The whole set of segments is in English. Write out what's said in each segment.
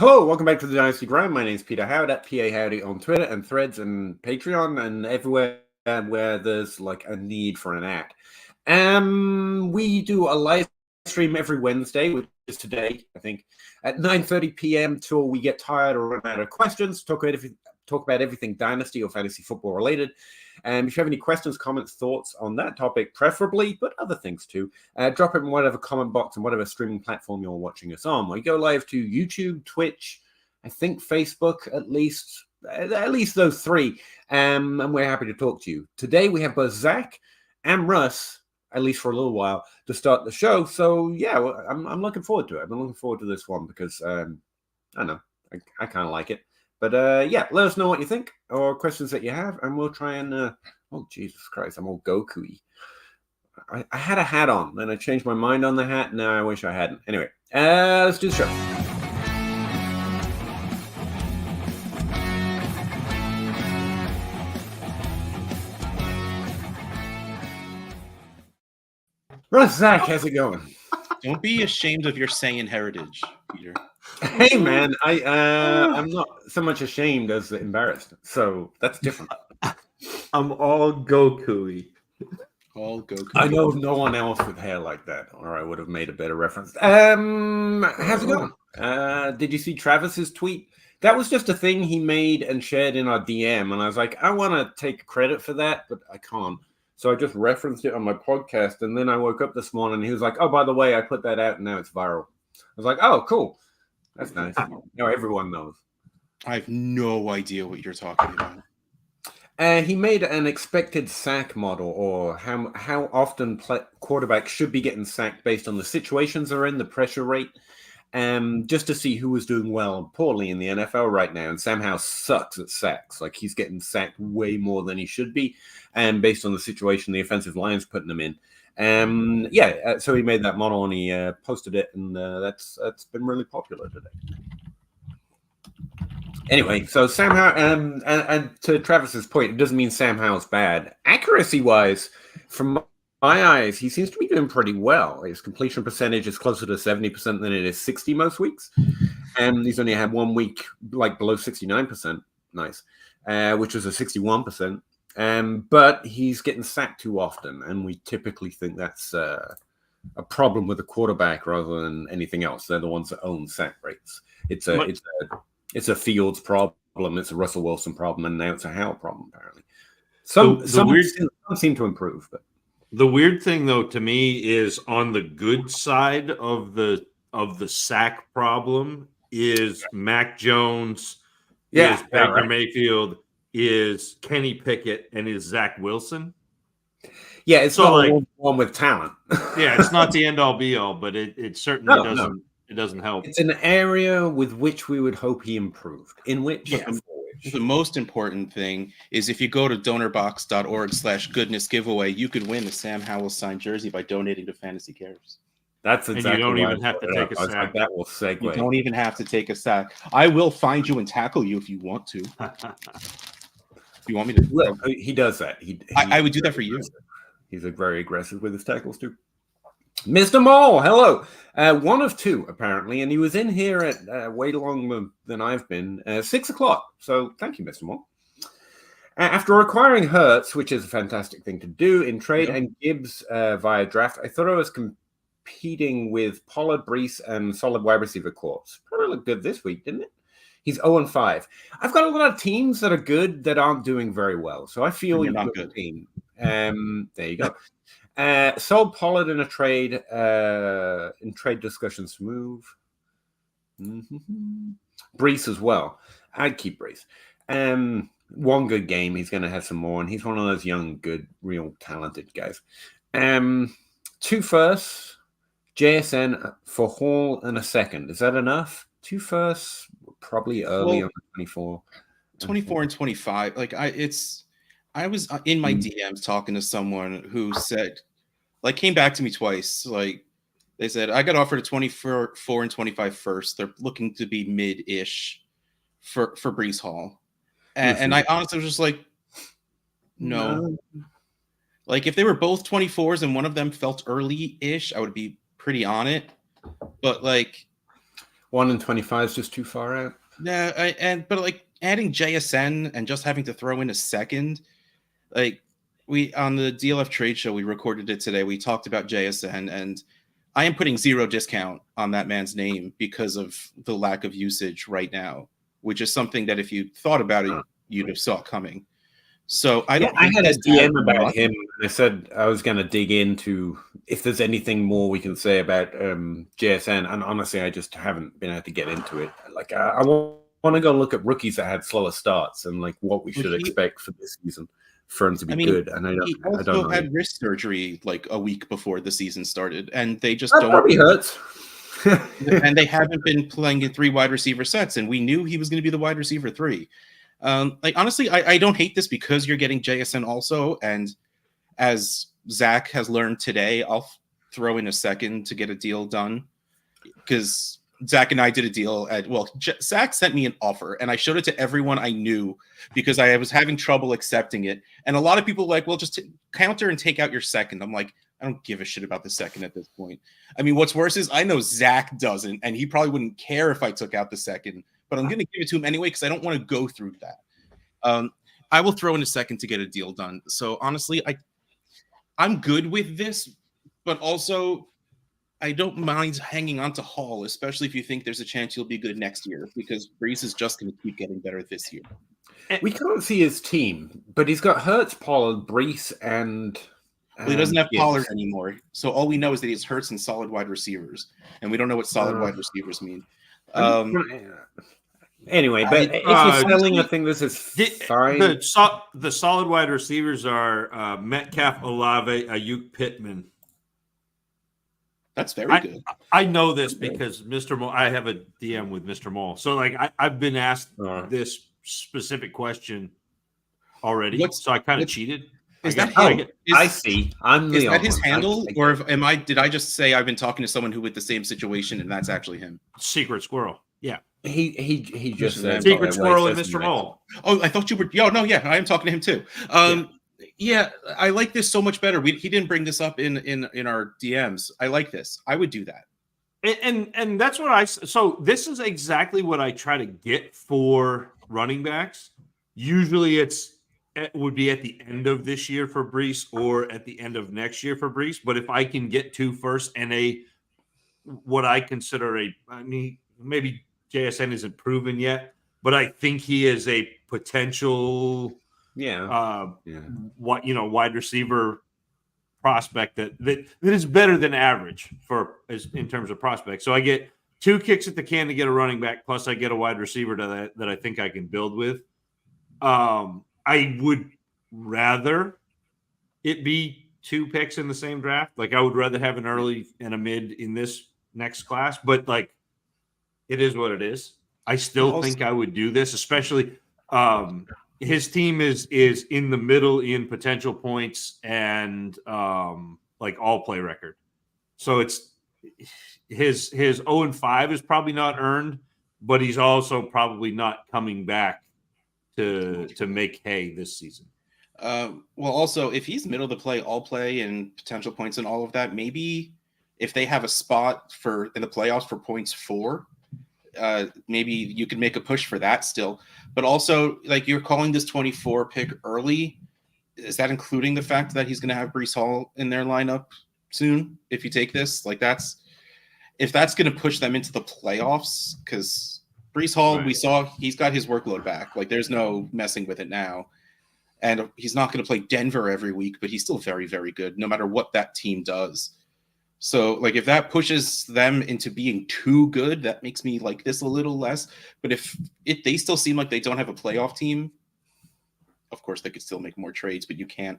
Hello, welcome back to the Dynasty Grind. My name is Peter Howard at PA Howdy on Twitter and Threads and Patreon and everywhere where there's like a need for an ad. We do a live stream every Wednesday, which is today, I think, at 9:30 p.m. till we get tired or run out of questions. Talk about everything Dynasty or fantasy football related. And if you have any questions, comments, thoughts on that topic, preferably, but other things too, drop it in whatever comment box and whatever streaming platform you're watching us on. We go live to YouTube, Twitch, I think Facebook, at least those three. And we're happy to talk to you. Today we have both Zach and Russ, at least for a little while, to start the show. So yeah, I'm looking forward to it. I'm looking forward to this one because I don't know, I kind of like it. But yeah, let us know what you think or questions that you have, and we'll try and oh Jesus Christ, I'm all Goku-y. I had a hat on, then I changed my mind on the hat. Now I wish I hadn't. Anyway, let's do the show. Russ, Zach, how's it going? Don't be ashamed of your Saiyan heritage, Peter. Hey man, I'm not so much ashamed as embarrassed, so that's different. I'm all Goku-y. All Goku. I know no one else with hair like that, or I would have made a better reference. How's it going? Did you see Travis's tweet? That was just a thing he made and shared in our DM, and I was like, I want to take credit for that, but I can't. So I just referenced it on my podcast, and then I woke up this morning and he was like, oh, by the way, I put that out and now it's viral. I was like, oh, cool. That's nice. Now everyone knows. I have no idea what you're talking about. He made an expected sack model, or how often quarterbacks should be getting sacked based on the situations they're in, the pressure rate, just to see who was doing well and poorly in the NFL right now. And Sam Howell sucks at sacks. Like, he's getting sacked way more than he should be, and based on the situation the offensive line's putting him in. So he made that model and he posted it, and that's been really popular today. Anyway, so Sam Howell, and to Travis's point, it doesn't mean Sam Howell's bad. Accuracy-wise, from my eyes, he seems to be doing pretty well. His completion percentage is closer to 70% than it is 60 most weeks. And he's only had 1 week like below 69%. Nice. Which was a 61%. But he's getting sacked too often, and we typically think that's a problem with the quarterback rather than anything else. They're the ones that own sack rates. It's a Fields problem. It's a Russell Wilson problem, and now it's a Howell problem. Apparently, some seem to improve. But the weird thing, though, to me, is on the good side of the sack problem is Mac Jones, is Baker Mayfield, is Kenny Pickett, and is Zach Wilson. Yeah, it's so not like one with talent. Yeah, it's not the end all be all, but it certainly doesn't. No. It doesn't help. It's an area with which we would hope he improved. In which, the most important thing is if you go to donorbox.org/goodness giveaway, you could win a Sam Howell signed jersey by donating to Fantasy Cares. That's exactly. And you don't even have to take a sack. Like, that will segue. You don't even have to take a sack. I will find you and tackle you if you want to. You want me to? Well, he does that. I would do that for you. He's very aggressive with his tackles too. Mr. Mole, hello. One of two, apparently, and he was in here at way longer than I've been, 6 o'clock. So thank you, Mr. Mole. After acquiring Hurts, which is a fantastic thing to do in trade, and Gibbs via draft, I thought I was competing with Pollard, Breece, and solid wide receiver corps. Probably looked good this week, didn't it? He's 0-5. I've got a lot of teams that are good that aren't doing very well. So I feel you're not good team. There you go. Sold Pollard in a trade, in trade discussions to move. Breece as well. I'd keep Breece. One good game, he's going to have some more, and he's one of those young, good, real talented guys. 2 firsts, JSN for Hall and a second. Is that enough? 2 firsts, probably early on 24. 24 and 25. Like I was in my DMs talking to someone who said, like, came back to me twice. Like, they said, I got offered a 24 and 25 first. They're looking to be mid-ish for Breece Hall. And I honestly was just like, no. Like, if they were both 24s and one of them felt early-ish, I would be pretty on it. But, like, 1 in 25 is just too far out. Yeah, but like adding JSN and just having to throw in a second, like we on the DLF trade show, we recorded it today. We talked about JSN, and I am putting 0 discount on that man's name because of the lack of usage right now, which is something that if you thought about it, you'd have saw coming. So I don't. I had a DM about him. I said I was going to dig into if there's anything more we can say about JSN, and honestly, I just haven't been able to get into it. Like I want to go look at rookies that had slower starts and like what we should expect for this season for him to be good. And he also had wrist surgery like a week before the season started, and they just that probably hurts. And they haven't been playing in 3 wide receiver sets, and we knew he was going to be the wide receiver 3. Like honestly, I don't hate this because you're getting JSN also, and as Zach has learned today, I'll throw in a second to get a deal done because Zach and I did a deal Zach sent me an offer and I showed it to everyone I knew because I was having trouble accepting it, and a lot of people were like, well, just counter and take out your second. I'm like, I don't give a shit about the second at this point. I mean, what's worse is I know Zach doesn't, and he probably wouldn't care if I took out the second, but I'm going to give it to him anyway because I don't want to go through that. I will throw in a second to get a deal done. So honestly, I'm good with this, but also I don't mind hanging on to Hall, especially if you think there's a chance he'll be good next year, because Breece is just going to keep getting better this year. We can't see his team, but he's got Hurts, Pollard, Breece, and well, he doesn't have Pollard anymore. So all we know is that he's Hurts and solid wide receivers, and we don't know what solid wide receivers mean. Anyway, but if you're selling, I think this is fine. The solid wide receivers are Metcalf, Olave, Aiyuk, Pittman. That's very good. I know this because Mr. Mole, I have a DM with Mr. Mole. So like I've been asked this specific question already. So I kind of cheated. I see. Is that his handle, or did I just say I've been talking to someone who with the same situation and that's actually him? Secret Squirrel. Yeah. He just said Secret Squirrel and Mr. Mole. Oh, I thought you were. No, yeah, I am talking to him too. Yeah, I like this so much better. He didn't bring this up in our DMs. I like this. I would do that. And that's what so this is exactly what I try to get for running backs. Usually it would be at the end of this year for Breece or at the end of next year for Breece. But if I can get 2 first and what I consider maybe JSN isn't proven yet, but I think he is a potential wide receiver prospect that is better than average in terms of prospects. So I get 2 kicks at the can to get a running back, plus I get a wide receiver that I think I can build with. I would rather it be 2 picks in the same draft. Like I would rather have an early and a mid in this next class, but like it is what it is. I still think I would do this, especially his team is in the middle in potential points and like all play record. So it's his 0-5 is probably not earned, but he's also probably not coming back to make hay this season. Well, also if he's middle to play, all play and potential points and all of that, maybe if they have a spot in the playoffs for points 4, maybe you could make a push for that still. But also, like, you're calling this 24 pick early. Is that including the fact that he's going to have Breece Hall in their lineup soon? If you take this, like, if that's going to push them into the playoffs, because Breece Hall, we saw he's got his workload back. Like, there's no messing with it now. And he's not going to play Denver every week, but he's still very, very good, no matter what that team does. So, like, if that pushes them into being too good, that makes me like this a little less. But if they still seem like they don't have a playoff team, of course, they could still make more trades, but you can't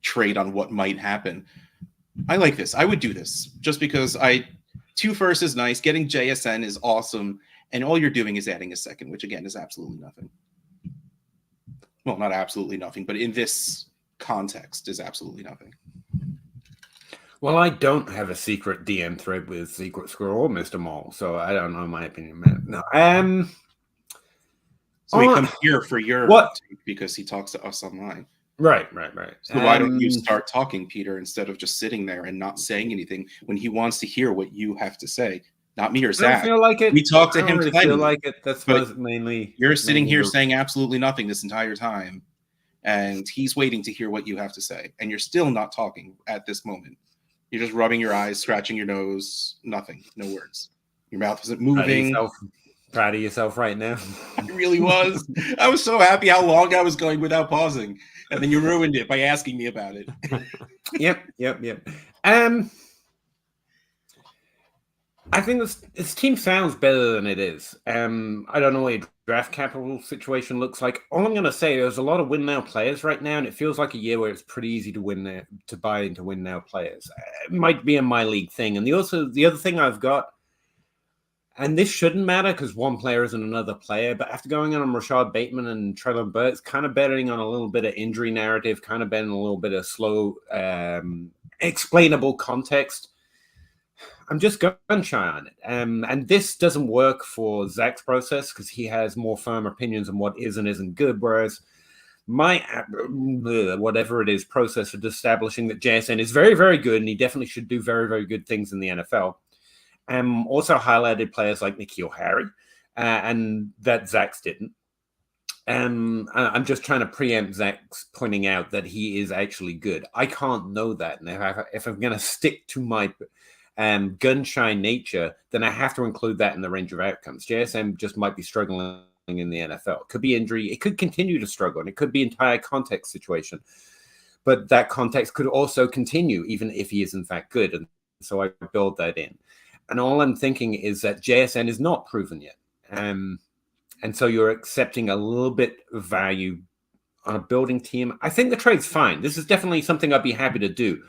trade on what might happen. I like this. I would do this just because 2 firsts is nice. Getting JSN is awesome. And all you're doing is adding a second, which, again, is absolutely nothing. Well, not absolutely nothing, but in this context is absolutely nothing. Well, I don't have a secret DM thread with Secret Squirrel or Mr. Mole, so I don't know my opinion. No. So he comes here for your take because he talks to us online. Right. So why don't you start talking, Peter, instead of just sitting there and not saying anything when he wants to hear what you have to say? not me or I Zach. don't feel like it. We talked to I don't him really plenty. feel like it. That's But mainly. You're sitting mainly here the- saying absolutely nothing this entire time, and he's waiting to hear what you have to say, and you're still not talking at this moment. You're just rubbing your eyes, scratching your nose, nothing, no words. Your mouth isn't moving. Proud of yourself right now. I really was. I was so happy how long I was going without pausing, and then you ruined it by asking me about it. Yep. I think this team sounds better than it is. I don't know what your draft capital situation looks like. All I'm going to say, there's a lot of win now players right now, and it feels like a year where it's pretty easy to buy into win now players. It might be a my league thing, and the other thing I've got. And this shouldn't matter because one player isn't another player. But after going on Rashad Bateman and Treylon Burks, kind of betting on a little bit of injury narrative, kind of betting a little bit of slow, explainable context, I'm just gun shy on it. And this doesn't work for Zach's process because he has more firm opinions on what is and isn't good. Whereas my, whatever it is, process of establishing that JSN is very, very good and he definitely should do very, very good things in the NFL. Also highlighted players like N'Keal Harry, and that Zach's didn't. I'm just trying to preempt Zach's pointing out that he is actually good. I can't know that. And if I'm going to stick to my gun-shy nature, then I have to include that in the range of outcomes. JSM just might be struggling in the NFL. It could be injury. It could continue to struggle, and it could be entire context situation. But that context could also continue, even if he is in fact good. And so I build that in. And all I'm thinking is that JSN is not proven yet. And so you're accepting a little bit of value on a building team. I think the trade's fine. This is definitely something I'd be happy to do.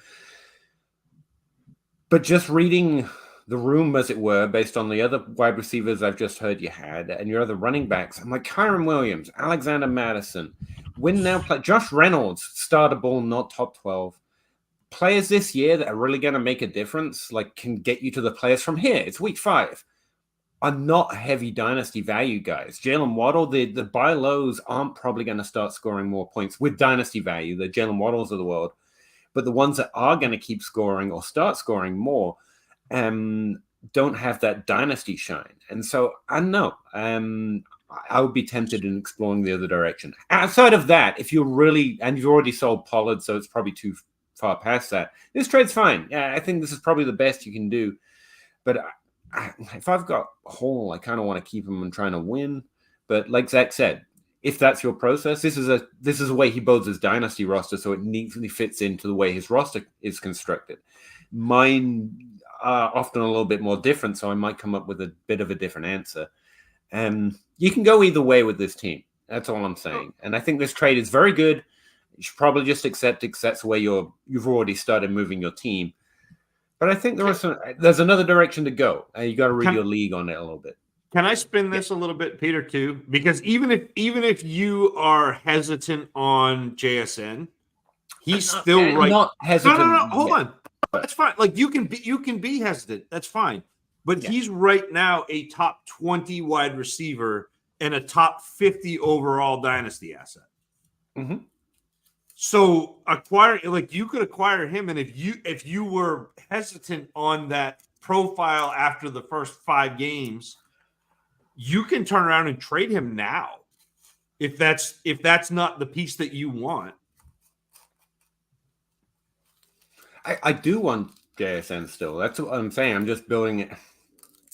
But just reading the room, as it were, based on the other wide receivers I've just heard you had and your other running backs, I'm like Kyron Williams, Alexander Madison, win now play. Josh Reynolds, startable, not top 12. Players this year that are really going to make a difference, like can get you to the players from here. It's week 5. Are not heavy dynasty value guys. Jalen Waddle, the buy lows aren't probably going to start scoring more points with dynasty value, the Jalen Waddles of the world. But the ones that are going to keep scoring or start scoring more don't have that dynasty shine. And so I know I would be tempted in exploring the other direction. Outside of that, if you're really, and you've already sold Pollard, so it's probably too far past that. This trade's fine. Yeah, I think this is probably the best you can do. But if I've got Hall, I kind of want to keep him and trying to win. But like Zach said, if that's your process, this is a way he builds his dynasty roster, so it neatly fits into the way his roster is constructed. Mine are often a little bit more different, so I might come up with a bit of a different answer. You can go either way with this team. That's all I'm saying. And I think this trade is very good. You should probably just accept it because that's the way you've already started moving your team. But I think there's another direction to go. You got to read your league on it a little bit. Can I spin this a little bit, Peter, too? Because even if you are hesitant on JSN, he's still right. Not hesitant. No. Hold on. That's fine. Like you can be hesitant. That's fine. But he's right now a top 20 wide receiver and a top 50 overall dynasty asset. Mm-hmm. So you could acquire him, and if you were hesitant on that profile after the first 5 games, you can turn around and trade him now. If that's not the piece that you want. I do want JSN still. That's what I'm saying. I'm just building it.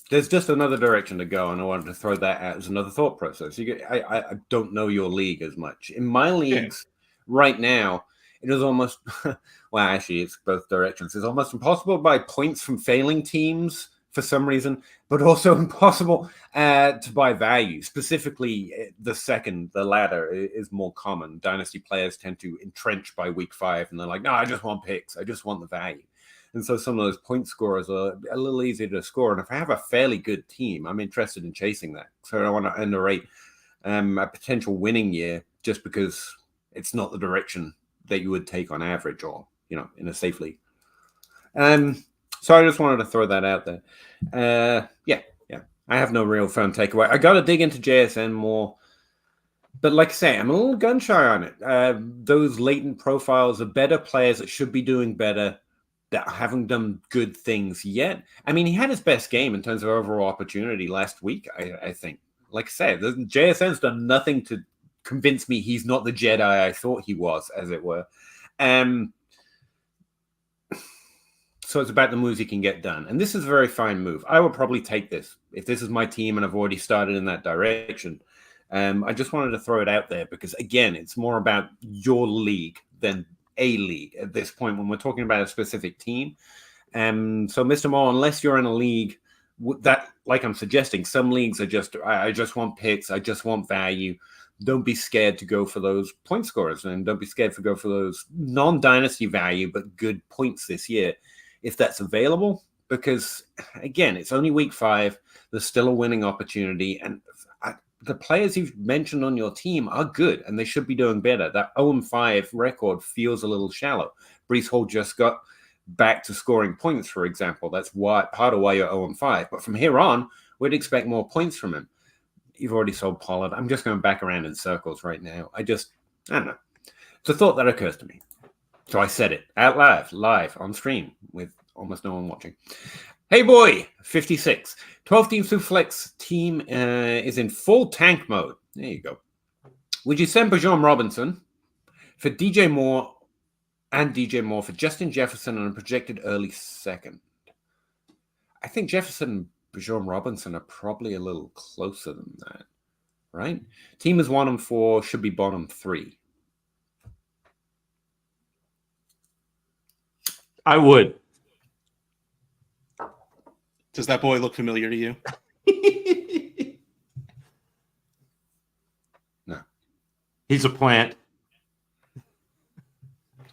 There's just another direction to go, and I wanted to throw that out as another thought process. I don't know your league as much. In my leagues right now, it is almost well, actually, it's both directions. It's almost impossible to buy points from failing teams for some reason, but also impossible to buy value. Specifically, the latter is more common. Dynasty players tend to entrench by week 5, and they're like, no, I just want picks. I just want the value. And so some of those point scorers are a little easier to score. And if I have a fairly good team, I'm interested in chasing that. So I don't want to underrate a potential winning year just because it's not the direction that you would take on average or, in a safe league. So I just wanted to throw that out there. Yeah. I have no real firm takeaway. I got to dig into JSN more. But like I say, I'm a little gun shy on it. Those latent profiles are better players that should be doing better. that haven't done good things yet. I mean, he had his best game in terms of overall opportunity last week, I think. Like I said, JSN's done nothing to convince me he's not the Jedi I thought he was, as it were. So it's about the moves he can get done. And this is a very fine move. I would probably take this. If this is my team and I've already started in that direction, I just wanted to throw it out there because, again, it's more about your league than a league at this point when we're talking about a specific team. So, Mr. Moore, unless you're in a league that, like I'm suggesting, some leagues are just, I just want picks, I just want value. Don't be scared to go for those point scorers, and don't be scared to go for those non-dynasty value but good points this year, if that's available. Because, again, it's only week 5. There's still a winning opportunity, and the players you've mentioned on your team are good, and they should be doing better. That 0-5 record feels a little shallow. Breece Hall just got back to scoring points, for example. That's part of why you're 0-5. But from here on, we'd expect more points from him. You've already sold Pollard. I'm just going back around in circles right now. I don't know. It's a thought that occurs to me. So I said it out loud, live on stream with almost no one watching. Hey boy, 56. 12 team Superflex team is in full tank mode. There you go. Would you send Bijan Robinson for DJ Moore for Justin Jefferson and a projected early second? I think Jefferson and Bijan Robinson are probably a little closer than that, right? Team is 1-4, should be bottom 3. I would. Does that boy look familiar to you? No. He's a plant.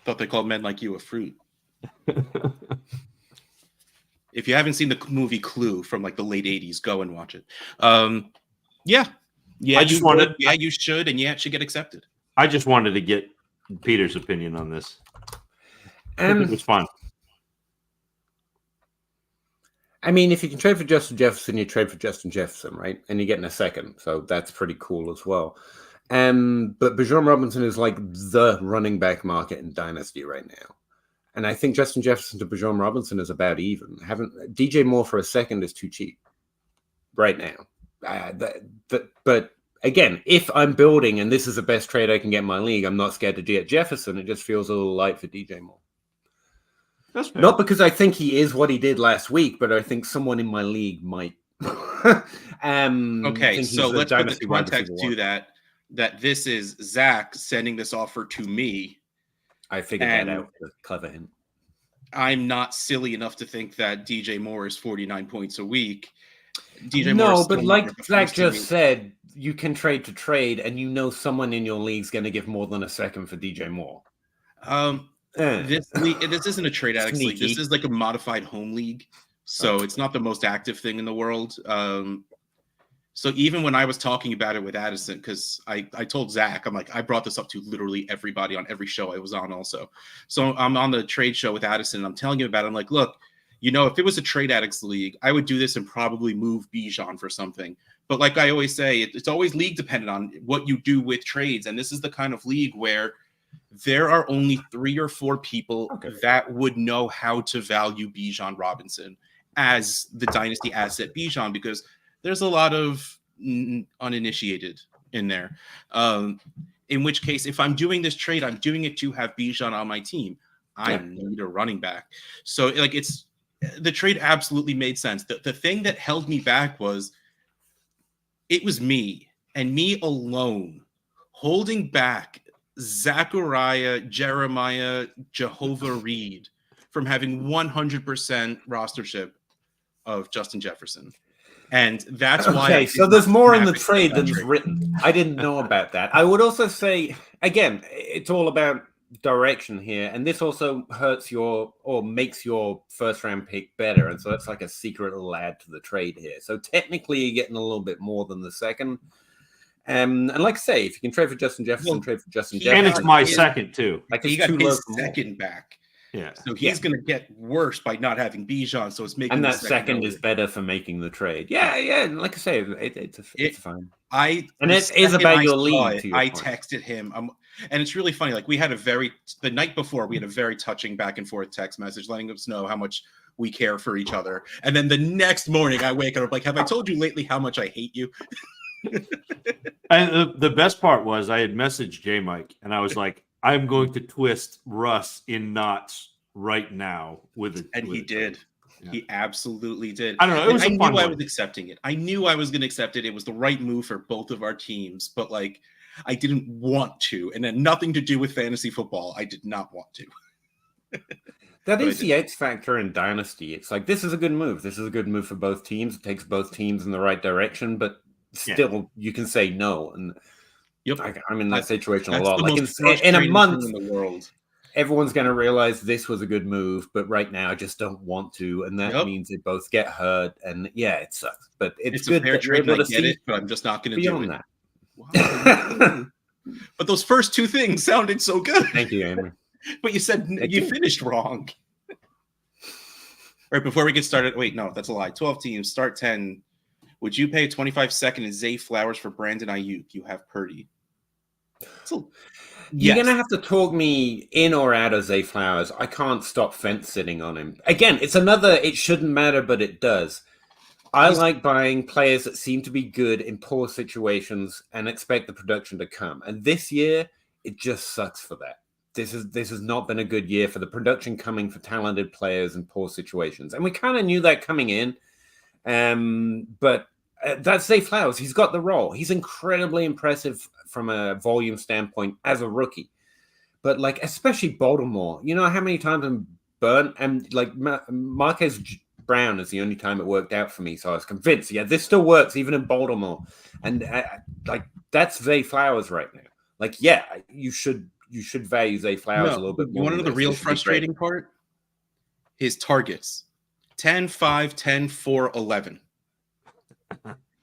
Thought they called men like you a fruit. If you haven't seen the movie Clue from like the late 80s, go and watch it. Yeah, I just wanted. You should, and it should get accepted. I just wanted to get Peter's opinion on this. It was fun. I mean, if you can trade for Justin Jefferson, you trade for Justin Jefferson, right? And you're getting a second, so that's pretty cool as well. But Bijan Robinson is like the running back market in Dynasty right now. And I think Justin Jefferson to Bijan Robinson is about even. DJ Moore for a second is too cheap right now. But again, if I'm building and this is the best trade I can get in my league, I'm not scared to get Jefferson. It just feels a little light for DJ Moore. That's fair. Not because I think he is what he did last week, but I think someone in my league might. Okay, so let's put the context to that this is Zach sending this offer to me. I figured that out. Clever hint. I'm not silly enough to think that DJ Moore is 49 points a week. But like Zach just said, you can trade to trade, and you know someone in your league is going to give more than a second for DJ Moore. This isn't a trade addicts league. This is like a modified home league, so it's not the most active thing in the world. So even when I was talking about it with Addison, because I told Zach, I'm like, I brought this up to literally everybody on every show I was on also. So I'm on the trade show with Addison, and I'm telling him about it. I'm like, look, if it was a trade addicts league, I would do this and probably move Bijan for something. But like I always say, it's always league dependent on what you do with trades. And this is the kind of league where there are only 3 or 4 people that would know how to value Bijan Robinson as the dynasty asset Bijan, because there's a lot of uninitiated in there. In which case, if I'm doing this trade, I'm doing it to have Bijan on my team. I need a running back. So the trade absolutely made sense. The thing that held me back was it was me and me alone holding back Zachariah, Jeremiah, Jehovah Reed from having 100% rostership of Justin Jefferson. And that's why. Okay, so there's more in the trade than is written. I didn't know about that. I would also say, again, it's all about direction here. And this also hurts makes your first round pick better. And so that's like a secret little add to the trade here. So technically, you're getting a little bit more than the second. And like I say, if you can trade for Justin Jefferson, trade for Justin Jefferson. And it's my second, too. Like he got his second back. Yeah. So he's going to get worse by not having Bijan. So it's making and that second is better for making the trade. Yeah. And like I say, it's fine. It is about your league. I texted him. And it's really funny. Like the night before, we had a very touching back and forth text message letting us know how much we care for each other. And then the next morning I wake up like, have I told you lately how much I hate you? And the best part was I had messaged J Mike and I was like, I'm going to twist Russ in knots right now with it. And he did. Yeah. He absolutely did. I don't know. It was I knew I was accepting it. I knew I was going to accept it. It was the right move for both of our teams, but like I didn't want to, and then nothing to do with fantasy football. I did not want to. That is the X factor in Dynasty. It's like, this is a good move. This is a good move for both teams. It takes both teams in the right direction, but still you can say no. And I'm in that situation a lot. Like in a month, in the world, everyone's going to realize this was a good move, but right now I just don't want to, and that means they both get hurt. And it sucks. But it's good a fair trade. I get it, but I'm just not going to do it. That. Wow. But those first two things sounded so good. Thank you, Amy. But you said you finished wrong. Right before we get started, wait, no, that's a lie. 12 teams, start 10. Would you pay 25-second and Zay Flowers for Brandon Aiyuk? You have Purdy. You're going to have to talk me in or out of Zay Flowers. I can't stop fence sitting on him. Again, it's another, it shouldn't matter, but it does. I like buying players that seem to be good in poor situations and expect the production to come. And this year, it just sucks for that. This has not been a good year for the production coming for talented players in poor situations. And we kind of knew that coming in. But that's Zay Flowers. He's got the role. He's incredibly impressive from a volume standpoint as a rookie. But like, especially Baltimore, you know how many times I'm burnt? And like Marquez Brown is the only time it worked out for me. So I was convinced, this still works even in Baltimore. And like, that's Zay Flowers right now. Like, you should value Zay Flowers a little bit more. You want to know the real frustrating part? His targets. 10, 5, 10, 4, 11.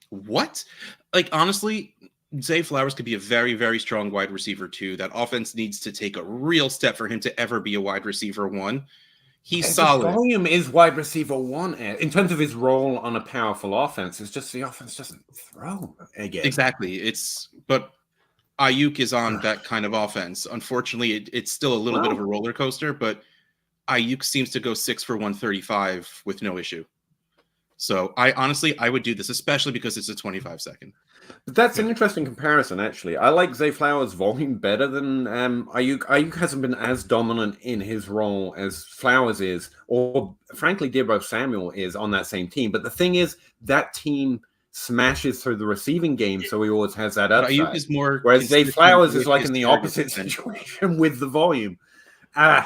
What? Like, honestly, Zay Flowers could be a very, very strong wide receiver, too. That offense needs to take a real step for him to ever be a wide receiver 1. He's solid. His volume is wide receiver 1 in terms of his role on a powerful offense. It's just the offense doesn't throw again. Exactly. But Aiyuk is on that kind of offense. Unfortunately, it's still a little bit of a roller coaster, but Aiyuk seems to go 6 for 135 with no issue. So I would do this, especially because it's a 25-second. But that's an interesting comparison, actually. I like Zay Flowers' volume better than Aiyuk. Aiyuk hasn't been as dominant in his role as Flowers is, or frankly, Deebo Samuel is on that same team. But the thing is, that team smashes through the receiving game, so he always has that upside. Aiyuk is more, whereas Zay Flowers is like in the opposite situation with the volume. So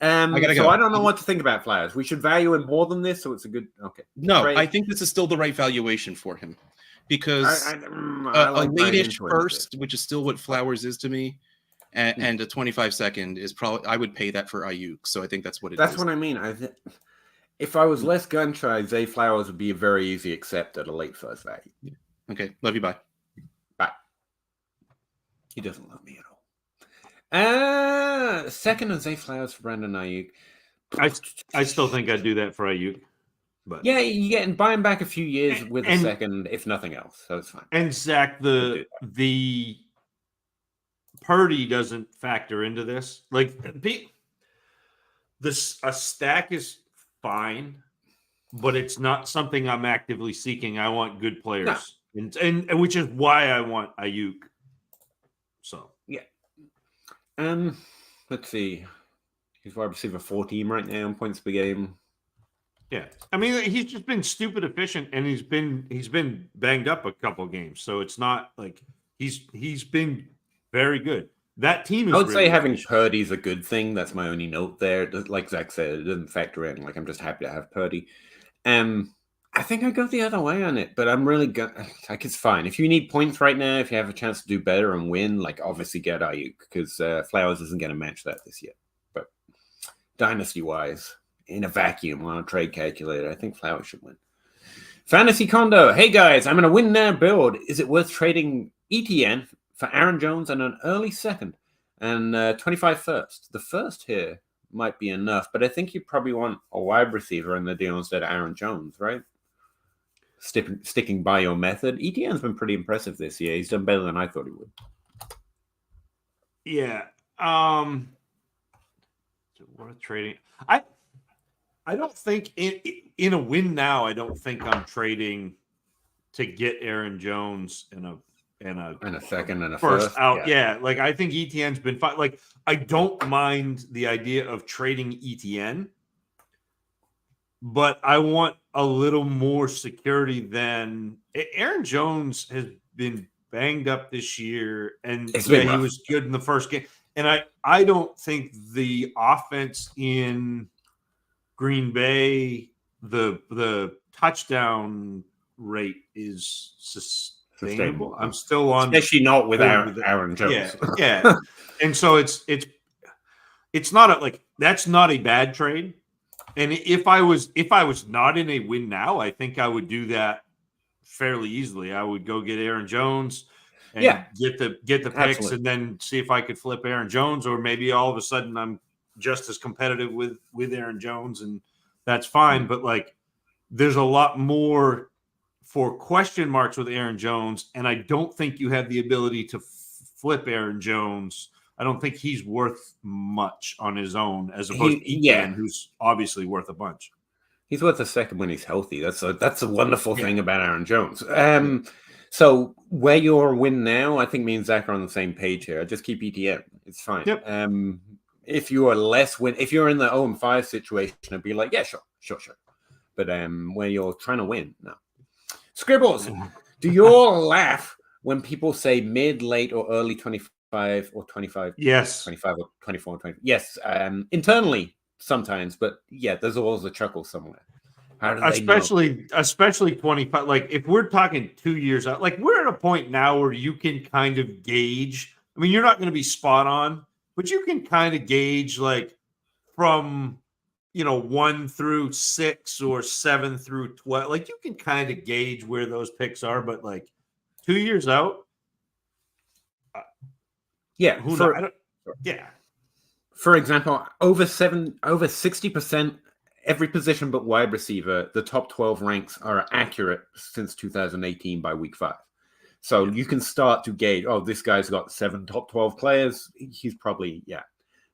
I don't know what to think about Flowers. We should value him more than this, so it's a good No, trade. I think this is still the right valuation for him because a late-ish first, which is still what Flowers is to me, and a 25-second is probably I would pay that for Aiyuk. So I think that's what it is. That's what I mean. If I was less gun shy, Zay Flowers would be a very easy accept at a late first value. Yeah. Okay, love you. Bye. Bye. He doesn't love me at all. Second and Zay Flowers for Brandon Aiyuk. I still think I'd do that for Aiyuk. But you get and buy him back a few years with a second, if nothing else. So it's fine. And Zach, the Purdy doesn't factor into this. Like a stack is fine, but it's not something I'm actively seeking. I want good players, and which is why I want Aiyuk. So let's see. He's wide receiver 14 right now in points per game. Yeah, I mean he's just been stupid efficient, and he's been banged up a couple of games, so it's not like he's been very good. That team is. I would say having Purdy is a good thing. That's my only note there. Like Zach said, it doesn't factor in. Like I'm just happy to have Purdy. I think I go the other way on it, but I'm really like it's fine. If you need points right now, if you have a chance to do better and win, like obviously get Aiyuk because Flowers isn't going to match that this year. But dynasty wise, in a vacuum on a trade calculator, I think Flowers should win. Fantasy Condo. Hey guys, I'm in a win now build. Is it worth trading ETN for Aaron Jones and an early second and 25 first? The first here might be enough, but I think you probably want a wide receiver in the deal instead of Aaron Jones, right? Sticking by your method. ETN's been pretty impressive this year. He's done better than I thought he would. Yeah. What a trading. I don't think in a win now. I don't think I'm trading to get Aaron Jones in a second and a first first out. Yeah, like I think ETN's been fine. Like I don't mind the idea of trading ETN, but I want a little more security than Aaron Jones has been banged up this year, and he was good in the first game. And I don't think the offense in Green Bay, the touchdown rate is sustainable. I'm still on, especially not with Aaron Jones. Yeah. And so it's not that's not a bad trade. And if I was not in a win now, I think I would do that fairly easily. I would go get Aaron Jones and get the picks, and then see if I could flip Aaron Jones, or maybe all of a sudden I'm just as competitive with Aaron Jones, and that's fine. But like, there's a lot more for question marks with Aaron Jones, and I don't think you have the ability to flip Aaron Jones. I don't think he's worth much on his own, as opposed to ETN, who's obviously worth a bunch. He's worth a second when he's healthy. That's a wonderful thing about Aaron Jones. So where you're win now, I think me and Zach are on the same page here. I just keep ETN. It's fine. Yep. If you are less win, if you're in the 0-5 situation, I'd be like, yeah, sure. But where you're trying to win, no. Scribbles, do you all laugh when people say mid, late, or early 25 or 25? Yes. 25 or 24 or 20. Yes. Internally sometimes, but yeah, there's always a chuckle somewhere. How do they know? Especially 25. Like if we're talking 2 years out, like we're at a point now where you can kind of gauge. I mean, you're not going to be spot on, but you can kind of gauge like from 1 through 6 or 7 through 12. Like you can kind of gauge where those picks are, but like 2 years out, For example, over 60%, every position but wide receiver, the top 12 ranks are accurate since 2018 by week 5. So you can start to gauge, this guy's got 7 top 12 players. He's probably,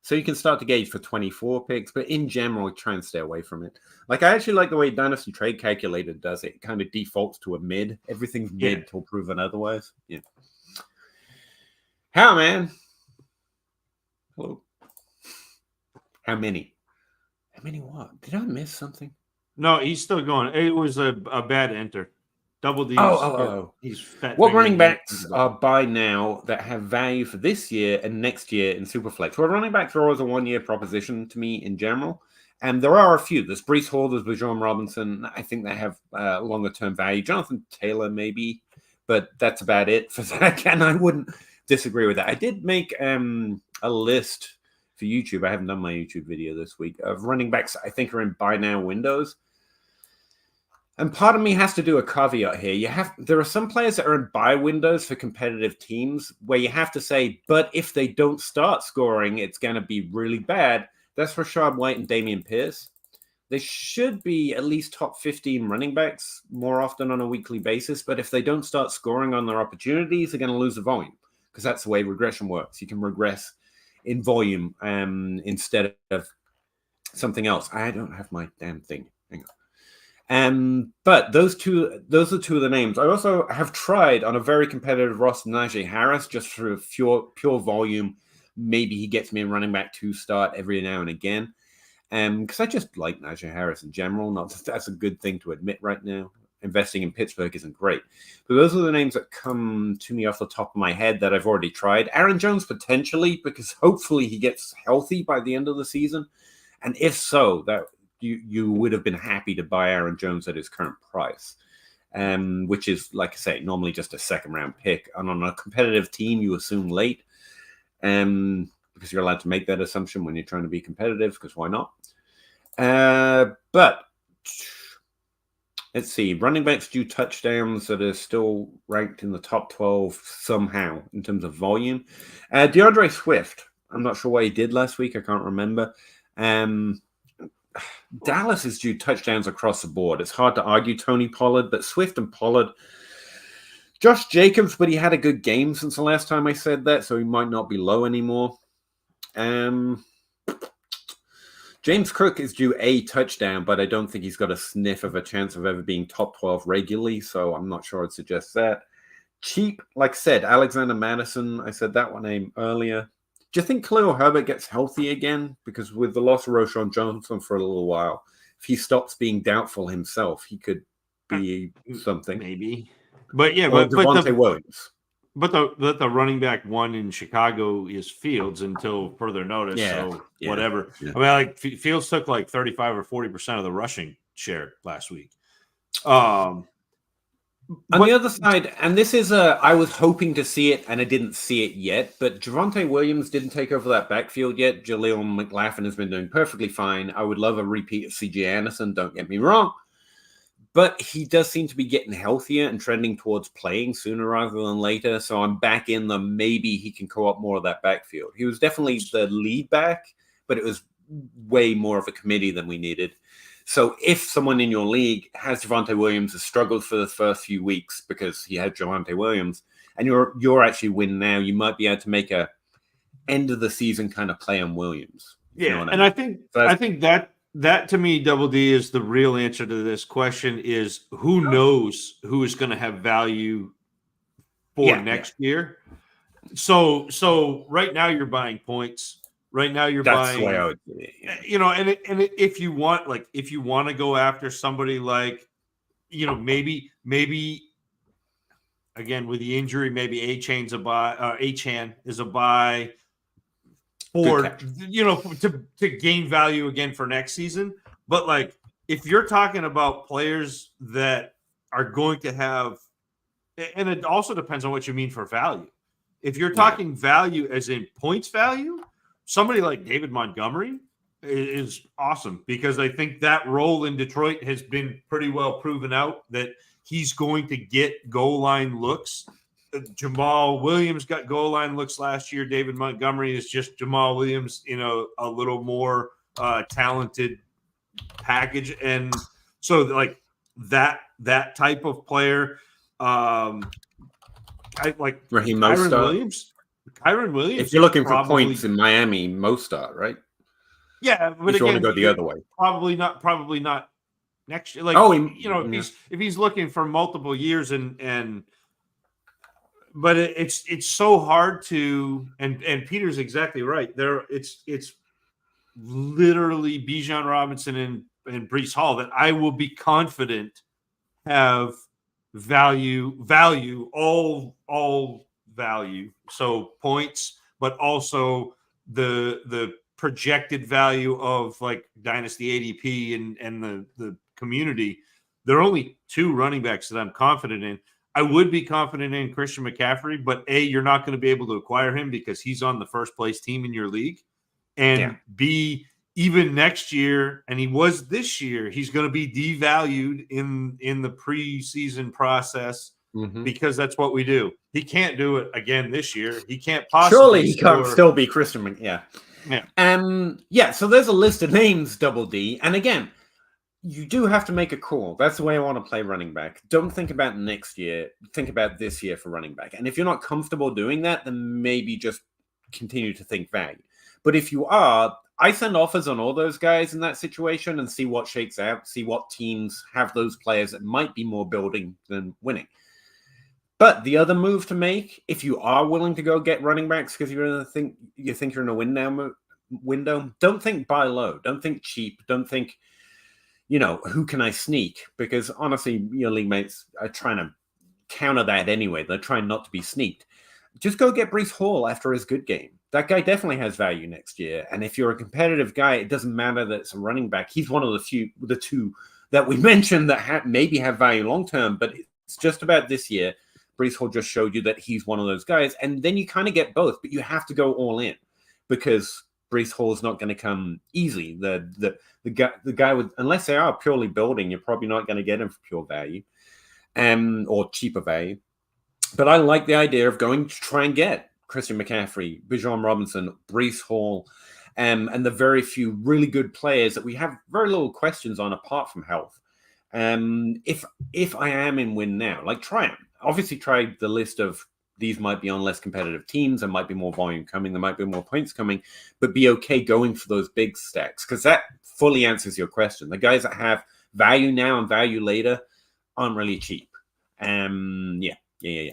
So you can start to gauge for 24 picks, but in general, try and stay away from it. Like, I actually like the way Dynasty Trade Calculator does it. It kind of defaults to a mid. Everything's mid till proven otherwise. Yeah. How, man? Hello. How many? How many what? Did I miss something? No, he's still going. It was a bad enter. Double D's. He's fat. What running backs are by now that have value for this year and next year in Superflex? Well, running backs are always a one-year proposition to me in general. And there are a few. There's Breece Hall, there's Bijan Robinson. I think they have longer-term value. Jonathan Taylor, maybe. But that's about it for Zach. And I wouldn't disagree with that. I did make a list for YouTube. I haven't done my YouTube video this week of running backs I think are in buy now windows. And part of me has to do a caveat here. There are some players that are in buy windows for competitive teams where you have to say, but if they don't start scoring, it's going to be really bad. That's Rachaad White and Dameon Pierce. They should be at least top 15 running backs more often on a weekly basis. But if they don't start scoring on their opportunities, they're going to lose the volume, because that's the way regression works. You can regress in volume instead of something else. I don't have my damn thing. Hang on. But those are two of the names. I also have tried on a very competitive roster Najee Harris just for pure volume. Maybe he gets me a running back 2 start every now and again. Because I just like Najee Harris in general. Not that that's a good thing to admit right now. Investing in Pittsburgh isn't great. But those are the names that come to me off the top of my head that I've already tried. Aaron Jones potentially, because hopefully he gets healthy by the end of the season. And if so, that you would have been happy to buy Aaron Jones at his current price, which is, like I say, normally just a second-round pick. And on a competitive team, you assume late, because you're allowed to make that assumption when you're trying to be competitive, because why not? But let's see. Running backs do touchdowns that are still ranked in the top 12 somehow in terms of volume. DeAndre Swift, I'm not sure what he did last week. I can't remember. Dallas is due touchdowns across the board. It's hard to argue Tony Pollard, but Swift and Pollard Josh Jacobs, but he had a good game since the last time I said that, so he might not be low anymore. James Cook is due a touchdown, but I don't think he's got a sniff of a chance of ever being top 12 regularly, so I'm not sure I'd suggest that. Cheap, like I said, Alexander Madison, I said that one name earlier. Do you think Khalil Herbert gets healthy again? Because with the loss of Roschon Johnson for a little while, if he stops being doubtful himself, he could be something. Maybe. But yeah, or Devontae Williams. But the running back one in Chicago is Fields until further notice. Whatever. Yeah. I mean, like Fields took like 35 or 40% of the rushing share last week. On the other side, and this is I was hoping to see it and I didn't see it yet, but Javonte Williams didn't take over that backfield yet. Jaleel McLaughlin has been doing perfectly fine. I would love a repeat of C.J. Anderson, don't get me wrong. But he does seem to be getting healthier and trending towards playing sooner rather than later. So I'm back in the maybe he can co-op more of that backfield. He was definitely the lead back, but it was way more of a committee than we needed. So if someone in your league has Javonte Williams, has struggled for the first few weeks because he had Javonte Williams, and you're actually winning now, you might be able to make a end of the season kind of play on Williams. Yeah, you know and I think that to me, Double D, is the real answer to this question is who knows who is going to have value for next year. So right now you're buying points. Right now you're buying, the way I would do it, and if you want to go after somebody like, maybe again with the injury, maybe Achane is a buy. Or to gain value again for next season. But like if you're talking about players that are going to have, and it also depends on what you mean for value. If you're talking value as in points value, somebody like David Montgomery is awesome because I think that role in Detroit has been pretty well proven out that he's going to get goal line looks. Jamal Williams got goal line looks last year. David Montgomery is just Jamal Williams in a little more talented package. And so like that type of player, I like Raheem Kyron Mostert. Williams. If you're looking for points in Miami, Mostert, right? Yeah, but if you want to go the other way, probably not next year. Like, if he's looking for multiple years but it's so hard to, and Peter's exactly right. It's literally Bijan Robinson and Breece Hall that I will be confident have value, all value. So points, but also the projected value of like Dynasty ADP and the community. There are only two running backs that I'm confident in. I would be confident in Christian McCaffrey, but A, you're not going to be able to acquire him because he's on the first place team in your league. And B, even next year, and he was this year, he's going to be devalued in the preseason process because that's what we do. He can't do it again this year. He can't possibly. Surely he can't still be Christian. Yeah. So there's a list of names, Double D. And again, you do have to make a call. That's the way I want to play running back. Don't think about next year. Think about this year for running back. And if you're not comfortable doing that, then maybe just continue to think value. But if you are, I send offers on all those guys in that situation and see what shakes out, see what teams have those players that might be more building than winning. But the other move to make, if you are willing to go get running backs because you think you're in a win now window, don't think buy low. Don't think cheap. Don't think, who can I sneak? Because honestly, your league mates are trying to counter that anyway. They're trying not to be sneaked. Just go get Breece Hall after his good game. That guy definitely has value next year. And if you're a competitive guy, it doesn't matter that it's a running back. He's one of the two that we mentioned that maybe have value long-term, but it's just about this year. Breece Hall just showed you that he's one of those guys. And then you kind of get both, but you have to go all in because Breece Hall is not going to come easy. The guy with, unless they are purely building, you're probably not going to get him for pure value or cheaper value. But I like the idea of going to try and get Christian McCaffrey, Bijan Robinson, Breece Hall, and the very few really good players that we have very little questions on apart from health. If I am in win now, like try him. obviously try the list of these might be on less competitive teams. There might be more volume coming. There might be more points coming, but be okay going for those big stacks because that fully answers your question. The guys that have value now and value later aren't really cheap. Yeah.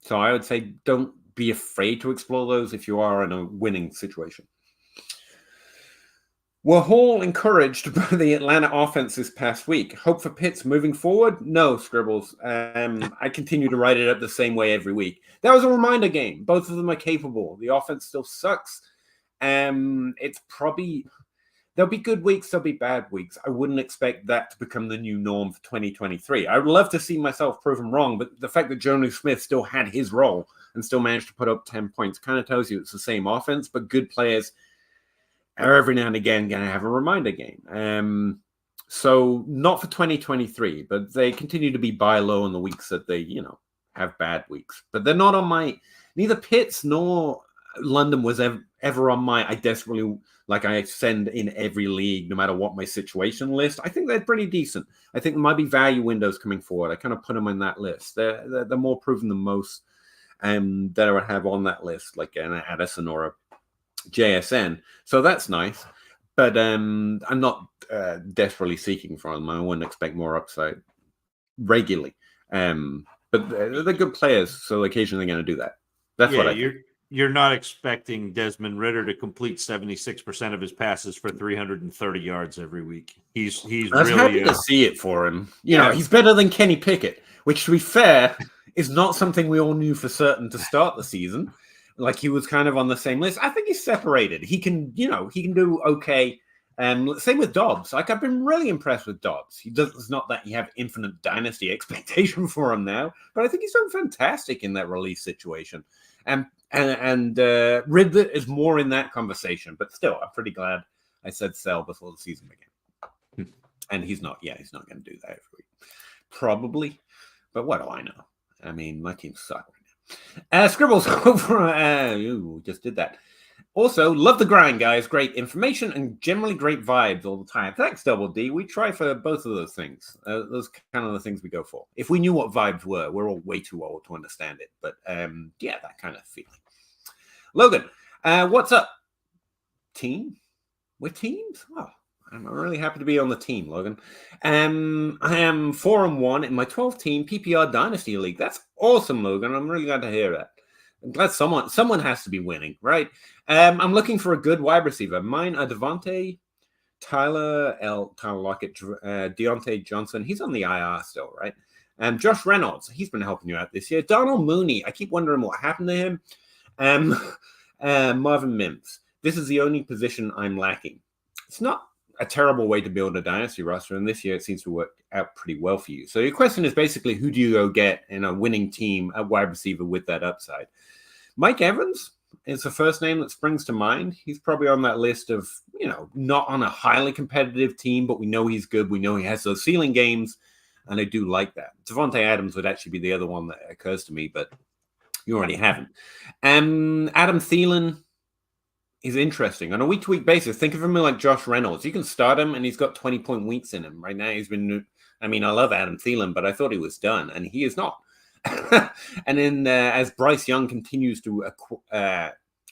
So I would say don't be afraid to explore those if you are in a winning situation. Were Hall encouraged by the Atlanta offense this past week? Hope for Pitts moving forward? No, Scribbles. I continue to write it up the same way every week. That was a reminder game. Both of them are capable. The offense still sucks. It's probably there'll be good weeks, there'll be bad weeks. I wouldn't expect that to become the new norm for 2023. I would love to see myself proven wrong, but the fact that Jonnu Smith still had his role and still managed to put up 10 points kind of tells you it's the same offense, but good players are every now and again going to have a reminder game. So not for 2023, but they continue to be buy low in the weeks that they, have bad weeks. But they're not on my, neither Pitts nor London was ever on my, I desperately, like I send in every league, no matter what my situation list. I think they're pretty decent. I think there might be value windows coming forward. I kind of put them in that list. They're more proven than most that I would have on that list, like an Addison or a JSN, so that's nice, but I'm not desperately seeking for them. I wouldn't expect more upside regularly, but they're good players, so occasionally they're going to do that. That's what I think. You're not expecting Desmond Ridder to complete 76% of his passes for 330 yards every week. He's really happy to see it for him. You know, he's better than Kenny Pickett, which, to be fair, is not something we all knew for certain to start the season. Like he was kind of on the same list. I think he's separated. He can do okay. Same with Dobbs. Like I've been really impressed with Dobbs. It's not that you have infinite dynasty expectation for him now, but I think he's done fantastic in that release situation. And Ridley is more in that conversation, but still, I'm pretty glad I said sell before the season began. And he's not. Yeah, he's not going to do that every week, probably. But what do I know? I mean, my team suck. Scribbles over. Just did that. Also, love the grind, guys. Great information and generally great vibes all the time. Thanks, Double D. We try for both of those things. Those kind of the things we go for. If we knew what vibes were, we're all way too old to understand it. But that kind of feeling. Logan, what's up? Team? We're teams? Oh, I'm really happy to be on the team, Logan. I am 4-1 in my 12-team PPR Dynasty League. That's awesome, Logan. I'm really glad to hear that. I'm glad someone has to be winning, right? I'm looking for a good wide receiver. Mine are Devontae, Tyler Lockett, Deontay Johnson. He's on the IR still, right? Josh Reynolds. He's been helping you out this year. Donald Mooney. I keep wondering what happened to him. Marvin Mims. This is the only position I'm lacking. It's not a terrible way to build a dynasty roster, and this year it seems to work out pretty well for you. So your question is basically, who do you go get in a winning team at wide receiver with that upside? Mike Evans is the first name that springs to mind. He's probably on that list of, not on a highly competitive team, but we know he's good. We know he has those ceiling games, and I do like that. Devontae Adams would actually be the other one that occurs to me, but you already haven't. Adam Thielen is interesting. On a week-to-week basis, think of him like Josh Reynolds. You can start him, and he's got 20-point weeks in him. Right now, I love Adam Thielen, but I thought he was done, and he is not. And then as Bryce Young continues to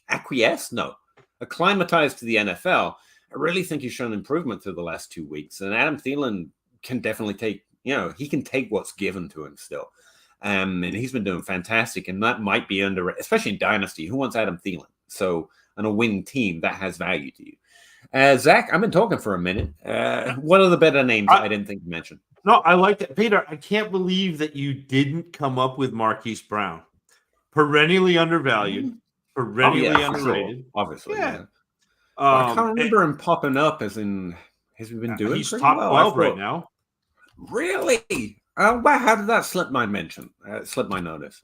acclimatize to the NFL, I really think he's shown improvement through the last 2 weeks. And Adam Thielen can definitely take what's given to him still. And he's been doing fantastic, and that might be especially in Dynasty. Who wants Adam Thielen? So on a winning team, that has value to you. Zach, I've been talking for a minute. What are the better names I didn't think you mentioned? No, I like that. Peter, I can't believe that you didn't come up with Marquise Brown. Perennially undervalued, perennially underrated. Sure. Obviously, yeah. I can't remember him popping up as in, has he been doing he's top 12 right now. Really? Wow, how did that slip my mention? Slip my notice?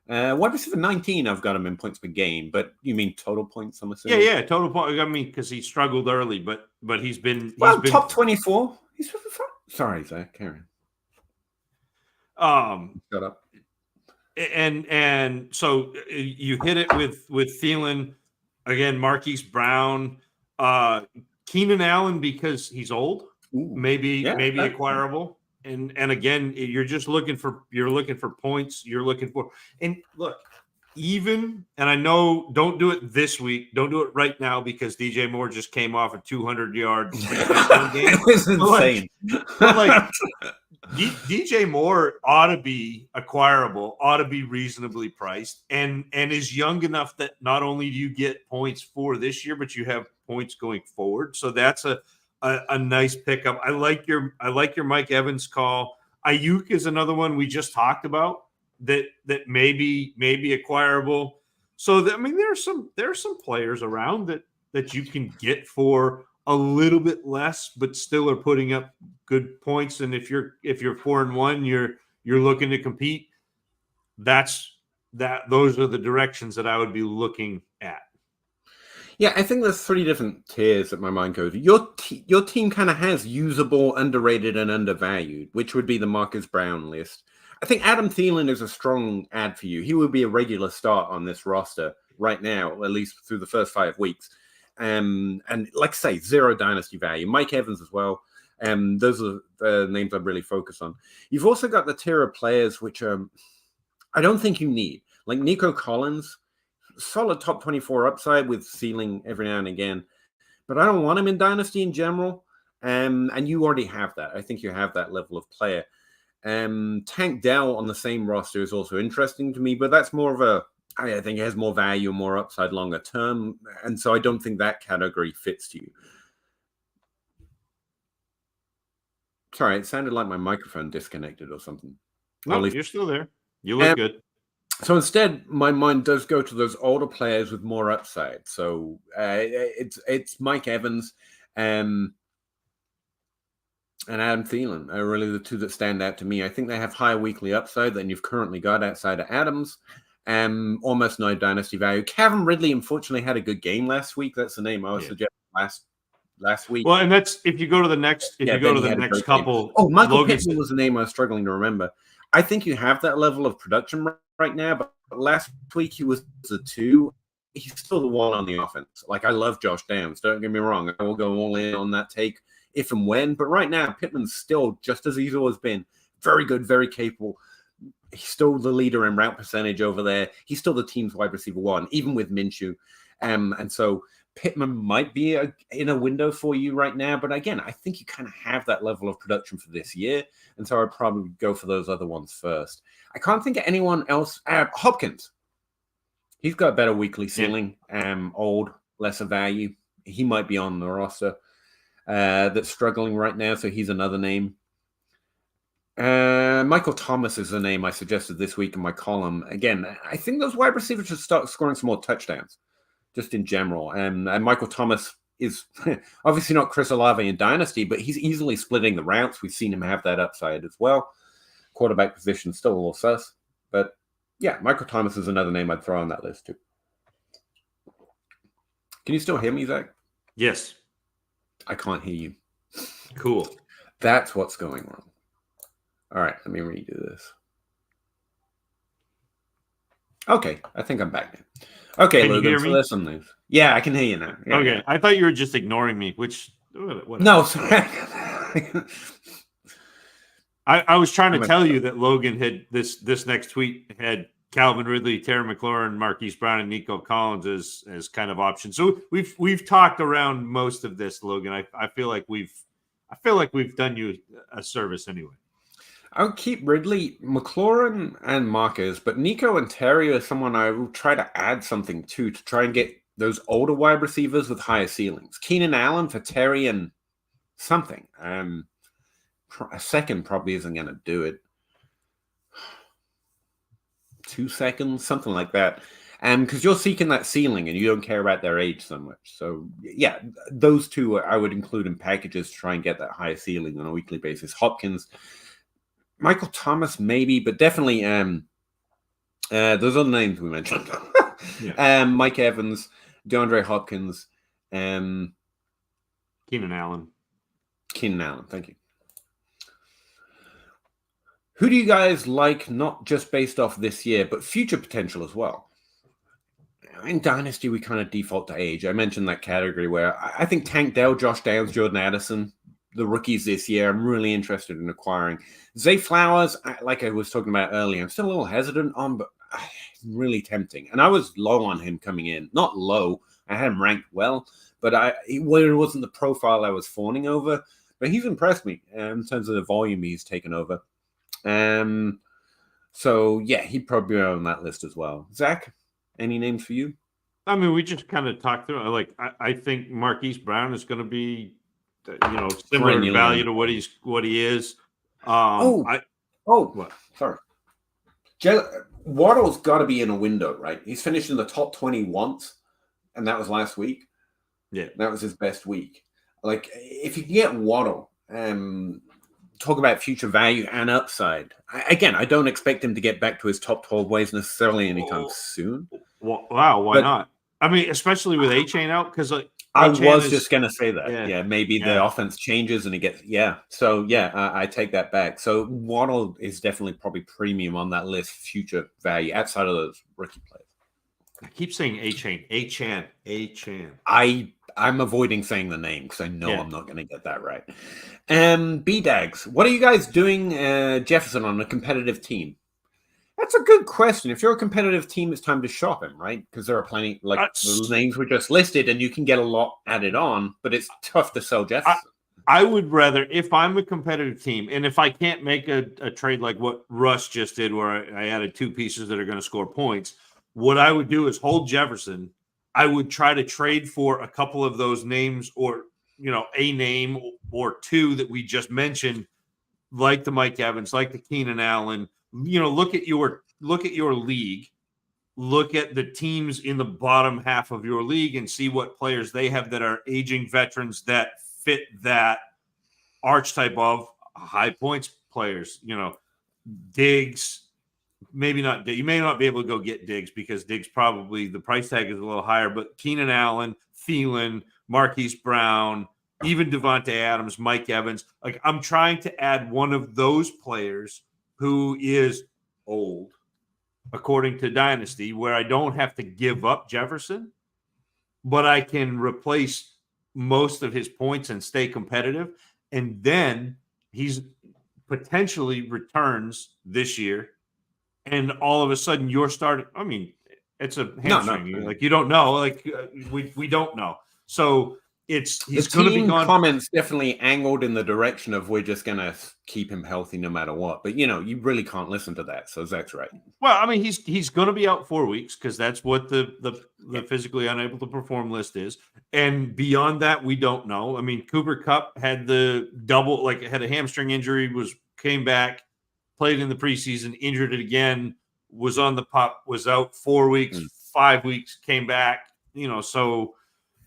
Wide receiver 19, I've got him in points per game, but you mean total points, I'm assuming? Yeah, total point. I mean, because he struggled early, but he's been top 24. He's sorry, Zach, Karen. Shut up. And so you hit it with Thielen again, Marquise Brown, Keenan Allen because he's old, maybe acquirable, And again, you're just looking for points. You're looking for, and look, and I know, don't do it this week. Don't do it right now because DJ Moore just came off a 200-yard touchdown game. It was insane. But DJ Moore ought to be acquirable, ought to be reasonably priced, and is young enough that not only do you get points for this year, but you have points going forward. So that's a nice pickup. I like your Mike Evans call. Aiyuk is another one we just talked about that may be acquirable. So there are some players around that you can get for a little bit less, but still are putting up good points. And if you're 4-1, you're looking to compete. Those are the directions that I would be looking at. Yeah, I think there's 3 different tiers that my mind goes. Your team kind of has usable, underrated, and undervalued, which would be the Marcus Brown list. I think Adam Thielen is a strong add for you. He would be a regular start on this roster right now, at least through the first 5 weeks. And like I say, 0 dynasty value. Mike Evans as well. Those are the names I'd really focus on. You've also got the tier of players which I don't think you need, like Nico Collins. Solid top 24 upside with ceiling every now and again, but I don't want him in Dynasty in general. And you already have that. I think you have that level of player. Tank Dell on the same roster is also interesting to me, but that's more of I think it has more value, more upside longer term. And so I don't think that category fits to you. Sorry, it sounded like my microphone disconnected or something. No, you're still there. You look good. So instead, my mind does go to those older players with more upside. So it's Mike Evans and Adam Thielen are really the 2 that stand out to me. I think they have higher weekly upside than you've currently got outside of Adams. Almost no dynasty value. Calvin Ridley, unfortunately, had a good game last week. That's the name I was suggesting last week. Well, and that's if you go to the next couple. Game. Oh, Michael Pittman was the name I was struggling to remember. I think you have that level of production right now, but last week he was the 2. He's still the 1 on the offense. Like, I love Josh Downs. Don't get me wrong. I will go all in on that take if and when. But right now, Pittman's still, just as he's always been, very good, very capable. He's still the leader in route percentage over there. He's still the team's wide receiver 1, even with Minshew. And so Pittman might be in a window for you right now. But again, I think you kind of have that level of production for this year. And so I'd probably go for those other ones first. I can't think of anyone else. Hopkins. He's got better weekly ceiling. Old, lesser value. He might be on the roster that's struggling right now. So he's another name. Michael Thomas is the name I suggested this week in my column. Again, I think those wide receivers should start scoring some more touchdowns, just in general. And Michael Thomas is obviously not Chris Olave in Dynasty, but he's easily splitting the routes. We've seen him have that upside as well. Quarterback position still a little sus. But yeah, Michael Thomas is another name I'd throw on that list too. Can you still hear me, Zach? Yes. I can't hear you. Cool. That's what's going wrong. All right, let me redo this. Okay, I think I'm back now. Okay, can Logan, you hear so me? there's some news. Yeah, I can hear you now. Yeah, okay, yeah. I thought you were just ignoring me, which... Whatever. No, sorry. I was trying to tell you that Logan had this next tweet had Calvin Ridley, Terry McLaurin, Marquise Brown, and Nico Collins as kind of options. So we've talked around most of this, Logan. I feel like we've done you a service anyway. I'll keep Ridley, McLaurin, and Marcus, but Nico and Terry are someone I will try to add something to try and get those older wide receivers with higher ceilings. Keenan Allen for Terry and something. A second probably isn't going to do it. 2 seconds, something like that. Because you're seeking that ceiling and you don't care about their age so much. So, yeah, those 2 I would include in packages to try and get that higher ceiling on a weekly basis. Hopkins, Michael Thomas, maybe, but definitely those other names we mentioned. Yeah. Mike Evans, DeAndre Hopkins, Keenan Allen. Thank you. Who do you guys like, not just based off this year, but future potential as well? In Dynasty, we kind of default to age. I mentioned that category where I think Tank Dell, Josh Downs, Jordan Addison, the rookies this year, I'm really interested in acquiring. Zay Flowers, like I was talking about earlier, I'm still a little hesitant on, but really tempting. And I was low on him coming in. Not low. I had him ranked well, but it wasn't the profile I was fawning over. But he's impressed me in terms of the volume he's taken over. So, yeah, he'd probably be on that list as well. Zach, any names for you? I mean, we just kind of talked through. Like, I think Marquise Brown is going to be, similar in value to what he is. Sorry. Waddle's got to be in a window, right? He's finished in the top 20 once, and that was last week. Yeah, that was his best week. Like, if you can get Waddle, talk about future value and upside. Again, I don't expect him to get back to his top 12 ways necessarily anytime soon. Wow, why not? I mean, especially with A-Chain out, because I was just going to say that. Yeah, maybe the offense changes and it gets So I take that back. So Waddle is definitely probably premium on that list, future value outside of those rookie players. I keep saying A-Chan. I'm avoiding saying the name because I know I'm not going to get that right. B-Dags, what are you guys doing, Jefferson, on a competitive team? That's a good question. If you're a competitive team, it's time to shop him, right? Because there are plenty, the names were just listed, and you can get a lot added on, but it's tough to sell Jefferson. I would rather, if I'm a competitive team, and if I can't make a trade like what Russ just did, where I added 2 pieces that are going to score points, what I would do is hold Jefferson. I would try to trade for a couple of those names, or a name or 2 that we just mentioned, like the Mike Evans, like the Keenan Allen. Look at your league, look at the teams in the bottom half of your league and see what players they have that are aging veterans that fit that archetype of high points players. Diggs, maybe not. You may not be able to go get Diggs because Diggs probably the price tag is a little higher, but Keenan Allen, Thielen, Marquise Brown, even Devontae Adams, Mike Evans. Like, I'm trying to add one of those players who is old, according to Dynasty, where I don't have to give up Jefferson, but I can replace most of his points and stay competitive. And then he's potentially returns this year, and all of a sudden you're starting. I mean, it's a hamstring. No. Like, you don't know. Like, we don't know. So he's going to be gone. Comments definitely angled in the direction of we're just going to keep him healthy no matter what. But you really can't listen to that. So Zach's right. Well, I mean, he's going to be out 4 weeks because that's what the physically unable to perform list is. And beyond that, we don't know. I mean, Cooper Kupp had the had a hamstring injury, came back, played in the preseason, injured it again, was on the pup, was out 4 weeks, 5 weeks, came back. So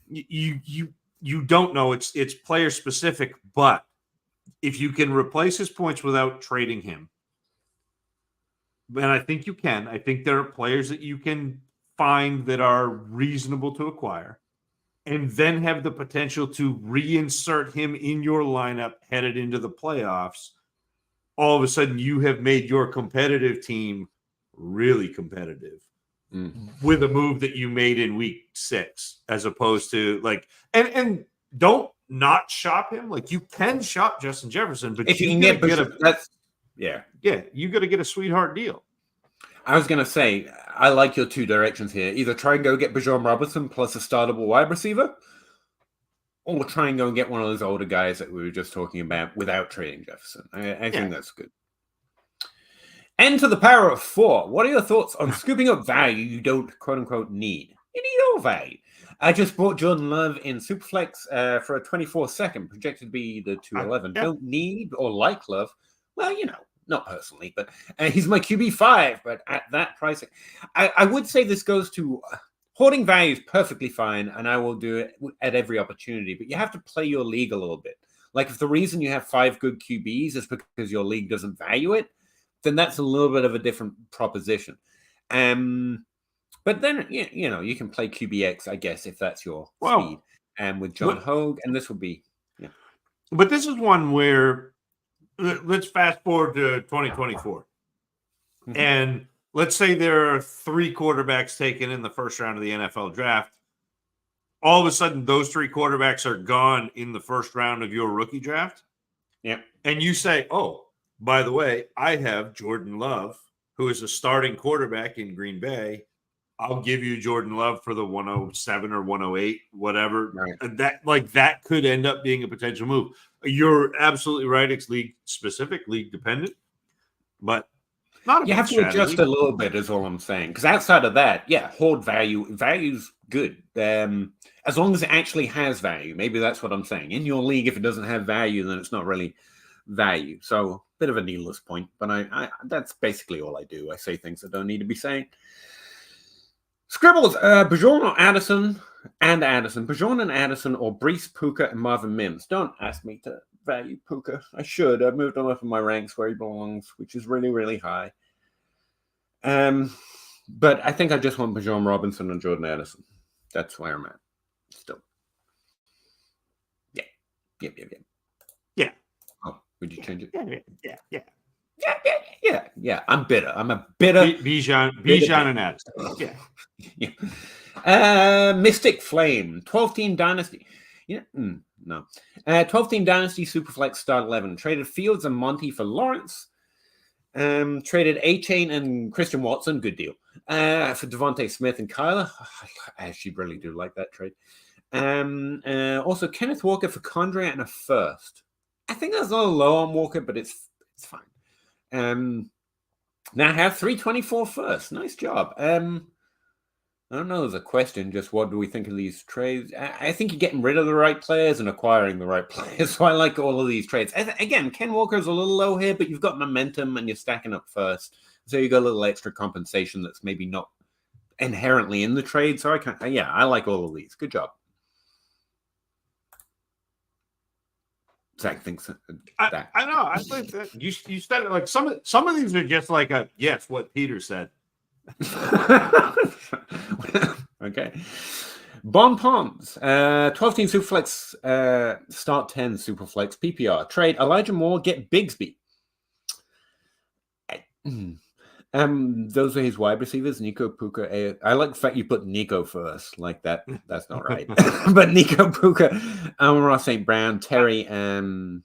you don't know. It's player specific, but if you can replace his points without trading him, and I think you can. I think there are players that you can find that are reasonable to acquire, and then have the potential to reinsert him in your lineup headed into the playoffs. All of a sudden, you have made your competitive team really competitive. With a move that you made in week 6, as opposed to and don't not shop him. Like, you can shop Justin Jefferson, but if you can get you got to get a sweetheart deal. I was going to say, I like your 2 directions here. Either try and go get Bijan Robinson plus a startable wide receiver, or try and go and get one of those older guys that we were just talking about without trading Jefferson. I think that's good. And to the power of 4, what are your thoughts on scooping up value you don't, quote-unquote, need? You need all value. I just bought Jordan Love in Superflex for a 24-second, projected to be the 211. Don't need or like Love. Well, not personally, but he's my QB5. But at that price, I would say this goes to hoarding value is perfectly fine, and I will do it at every opportunity. But you have to play your league a little bit. Like, if the reason you have 5 good QBs is because your league doesn't value it, then that's a little bit of a different proposition. But then, you can play QBX, I guess, if that's your speed. And with John Hogue, and this would be... But this is one where, let's fast forward to 2024. And let's say there are 3 quarterbacks taken in the first round of the NFL draft. all of a sudden those 3 quarterbacks are gone in the first round of your rookie draft. Yeah. And you say, oh, by the way, I have Jordan Love, who is a starting quarterback in Green Bay. I'll give you Jordan Love for the 107 or 108, whatever. Right. That could end up being a potential move. You're absolutely right. It's league specific, league dependent, but not a you have to strategy. adjust a little bit, is all I'm saying. Because outside of that, yeah, hoard value's good. As long as it actually has value. Maybe that's what I'm saying. In your league, if it doesn't have value, then it's not really value. So bit of a needless point, but I that's basically all I do. I say things that don't need to be saying. Scribbles, Bijan or Addison and Addison. Bijan and Addison or Breece, Puka, and Marvin Mims. Don't ask me to value Puka. I should. I've moved on up in my ranks where he belongs, which is really, really high. But I think I just want Bijan Robinson and Jordan Addison. That's where I'm at. Still. Yeah. Yeah. Oh, would you change it? Yeah. I'm bitter. I'm a bitter. Bijan and Addison. Yeah. Mystic Flame, 12-team Dynasty. Yeah, no. 12-team Dynasty Superflex Start 11. Traded Fields and Monty for Lawrence. Traded A-Chain and Christian Watson. Good deal. For Devontae Smith and Kyler. I actually really do like that trade. Also, Kenneth Walker for Condre and a first. I think that's a little low on Walker, but it's fine. Now I have 324 first. Nice job. I don't know. There's a question. Just what do we think of these trades? I think you're getting rid of the right players and acquiring the right players. So I like all of these trades. Again, Ken Walker's a little low here, but you've got momentum and you're stacking up first. So you got a little extra compensation that's maybe not inherently in the trade. So I like all of these. Good job. Zach thinks that. I know. I think that you said it like some of these are just like a yes, what Peter said. Okay. Bon Poms, 12-team Superflex, start 10 Superflex, PPR. Trade Elijah Moore, get Bigsby. Those are his wide receivers, Nico, Puka. I like the fact you put Nico first. Like that. That's not right. But Nico, Puka, Amon-Ra St. Brown, Terry, and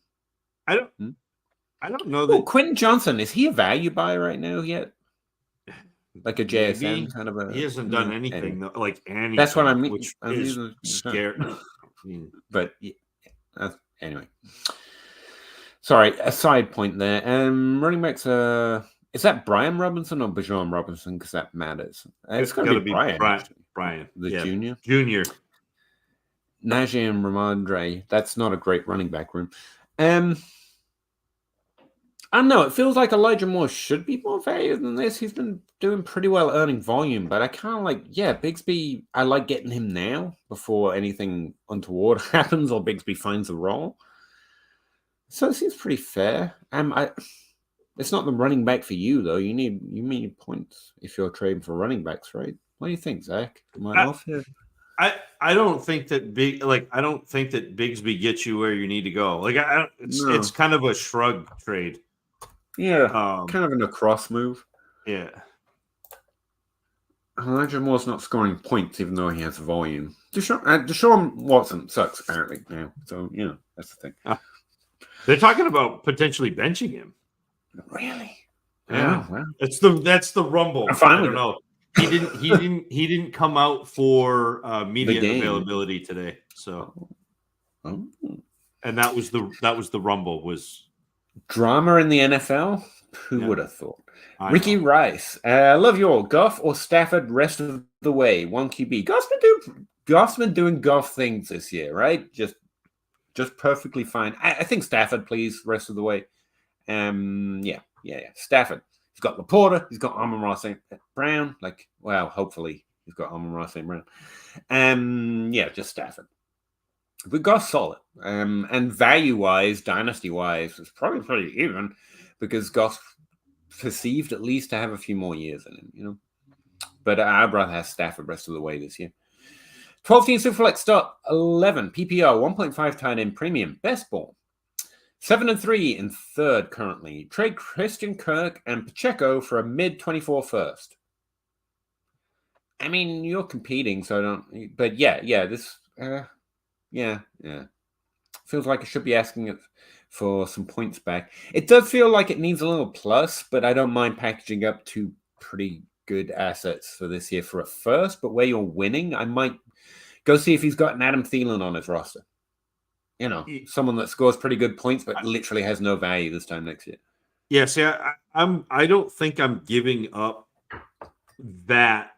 I don't know that. Quentin Johnson, is he a value buy right now yet? Like a JSN Maybe. kind of a. He hasn't done anything though, like anything. That's what I mean. Which is scary. But yeah, anyway, sorry. A side point there. Running backs. Is that Brian Robinson or Bijan Robinson? Because that matters. It's going to be Brian. Brian, the junior. Najee and Ramondre. That's not a great running back room. I don't know. It feels like Elijah Moore should be more valued than this. He's been doing pretty well earning volume, but I kind of Bigsby. I like getting him now before anything untoward happens or Bigsby finds a role. So it seems pretty fair. It's not the running back for you though. You need points if you're trading for running backs, right? What do you think, Zach? Am I off here? I don't think that Bigsby gets you where you need to go. It's kind of a shrug trade. Yeah, kind of in a cross move. Yeah. Elijah Moore's not scoring points, even though he has volume. Deshaun Watson sucks, apparently, now. So, that's the thing. They're talking about potentially benching him. Really? Yeah. Oh, wow. That's the rumble. I don't know. He didn't come out for media availability today. So, and that was the rumble was. Drama in the NFL? Who would have thought? Ricky Rice. Love you all. Goff or Stafford rest of the way. 1 QB. Goff's been doing Goff things this year, right? Just perfectly fine. I think Stafford, please, rest of the way. Yeah. Stafford. He's got Laporta. He's got Amon-Ra St. Brown. Hopefully he's got Amon-Ra St. Brown. Just Stafford. But Goff's solid. And value-wise, dynasty-wise, it's probably pretty even because Goff's perceived at least to have a few more years in him, But I'd rather have Stafford rest of the way this year. 12-team Superflex start 11 PPR 1.5 tight end premium best ball 7-3 in third currently. Trade Christian Kirk and Pacheco for a mid-24 first. I mean, you're competing, so I don't. But yeah. This Yeah. Feels like I should be asking it for some points back. It does feel like it needs a little plus, but I don't mind packaging up two pretty good assets for this year for a first. But where you're winning, I might go see if he's got an Adam Thielen on his roster. You know, someone that scores pretty good points, but literally has no value this time next year. Yeah, see, I don't think I'm giving up that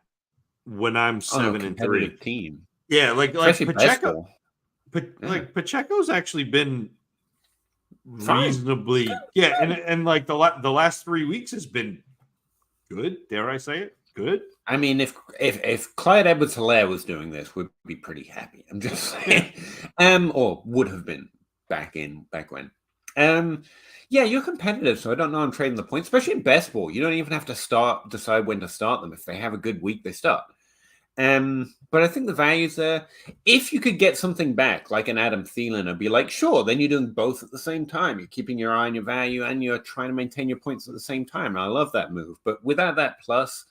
when I'm 7-3 team. Yeah, like Pacheco. Like Pacheco's actually been reasonably and like the last 3 weeks has been good. Dare I say it? Good. I mean, if Clyde Edwards-Helaire was doing this, we'd be pretty happy. I'm just saying, or would have been back when. Yeah, you're competitive, so I don't know. I'm trading the points, especially in best ball. You don't even have to decide when to start them. If they have a good week, they start. But I think the value's there. If you could get something back, like an Adam Thielen, I'd be like, sure, then you're doing both at the same time. You're keeping your eye on your value and you're trying to maintain your points at the same time. And I love that move. But without that plus,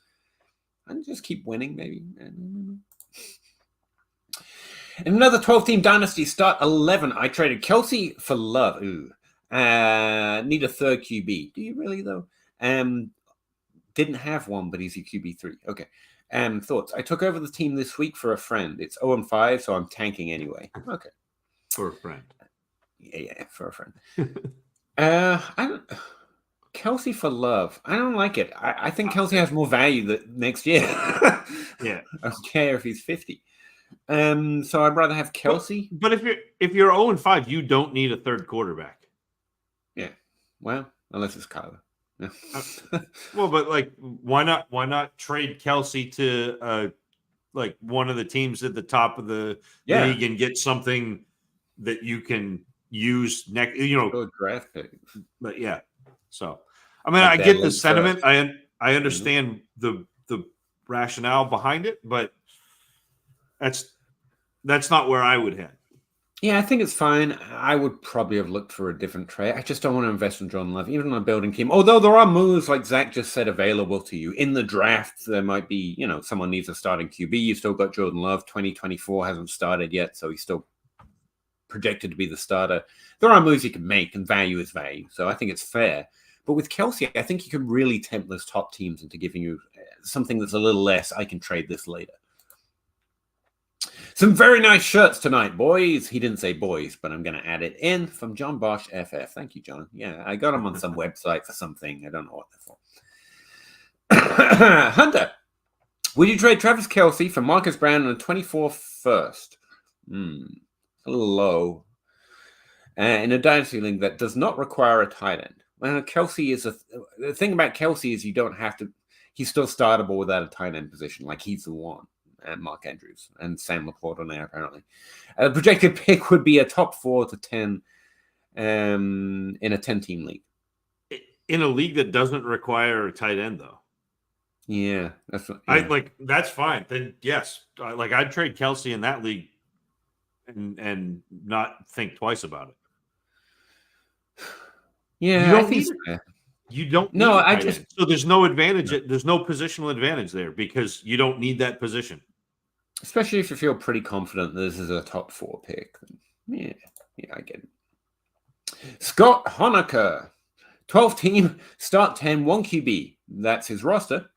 I'd just keep winning, maybe. In another 12-team Dynasty, start 11. I traded Kelsey for Love. Ooh. Need a third QB. Do you really, though? Didn't have one, but he's your QB3. Okay. Thoughts? I took over the team this week for a friend. It's 0-5, so I'm tanking anyway. Okay. For a friend. Yeah, for a friend. Kelsey for Love. I don't like it. I think Kelsey has more value next year. Yeah. I don't care if he's 50. So I'd rather have Kelsey. But if you're 0-5, you don't need a third quarterback. Yeah. Well, unless it's Kyler. Yeah. Well, but like, why not trade Kelsey to like one of the teams at the top of the league and get something that you can use next? Good draft pick. But yeah, so I mean, I get the sentiment. I understand the rationale behind it, but that's not where I would head. Yeah, I think it's fine. I would probably have looked for a different trade. I just don't want to invest in John Love, even on a building team. Although there are moves, like Zach just said, available to you. In the draft, there might be, someone needs a starting QB. You've still got Jordan Love. 2024 hasn't started yet, so he's still projected to be the starter. There are moves you can make, and value is value. So I think it's fair. But with Kelsey, I think you can really tempt those top teams into giving you something that's a little less. I can trade this later. Some very nice shirts tonight, boys. He didn't say boys, but I'm going to add it in from John Bosch FF. Thank you, John. Yeah, I got him on some website for something. I don't know what they're for. Hunter, would you trade Travis Kelce for Marcus Brown on a 24 first? A little low. In a dynasty league that does not require a tight end. Well, Kelce is the thing about Kelce is you don't have to. He's still startable without a tight end position. Like he's the one. And Mark Andrews and Sam Laporta now, apparently. Projected pick would be a top 4 to 10 in a 10-team league. In a league that doesn't require a tight end, though. Yeah, that's that's fine. Then yes, I'd trade Kelsey in that league and not think twice about it. Yeah, you don't. No, so there's no advantage. There's no positional advantage there because you don't need that position. Especially if you feel pretty confident this is a top 4 pick. Yeah, I get it. Scott Honecker, 12-team, start 10, 1 QB. That's his roster.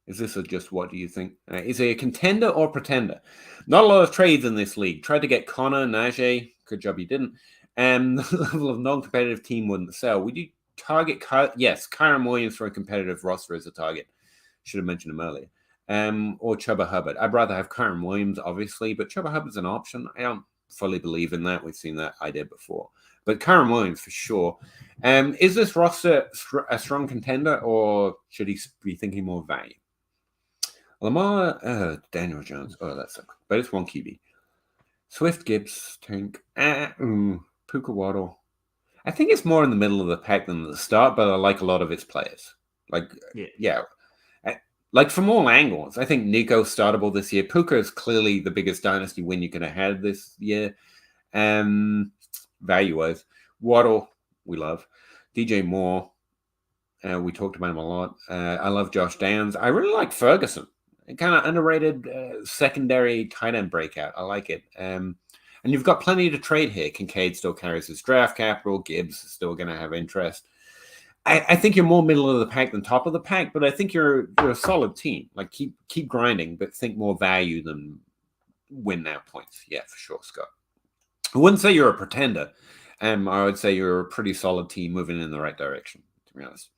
Is this just what do you think? Is he a contender or pretender? Not a lot of trades in this league. Tried to get Connor, Najee. Good job you didn't. And the level of non-competitive team wouldn't sell. Would you target Kyron Williams for a competitive roster as a target? Should have mentioned him earlier. Or Chuba Hubbard. I'd rather have Kyron Williams, obviously, but Chuba Hubbard's an option. I don't fully believe in that. We've seen that idea before. But Kyron Williams for sure. Is this roster a strong contender, or should he be thinking more value? Lamar, Daniel Jones. Oh, that sucks. But it's 1 QB. Swift, Gibbs, Tank, Puka Waddle. I think it's more in the middle of the pack than the start, but I like a lot of its players. Like from all angles, I think Nico's startable this year. Puka is clearly the biggest dynasty win you could have had this year. Value-wise. Waddle, we love. DJ Moore, we talked about him a lot. I love Josh Downs. I really like Ferguson. kind of underrated secondary tight end breakout. I like it. And you've got plenty to trade here. Kincaid still carries his draft capital. Gibbs is still going to have interest. I think you're more middle of the pack than top of the pack, but I think you're a solid team. Like keep grinding, but think more value than win now points. Yeah, for sure, Scott. I wouldn't say you're a pretender. I would say you're a pretty solid team moving in the right direction, to be honest.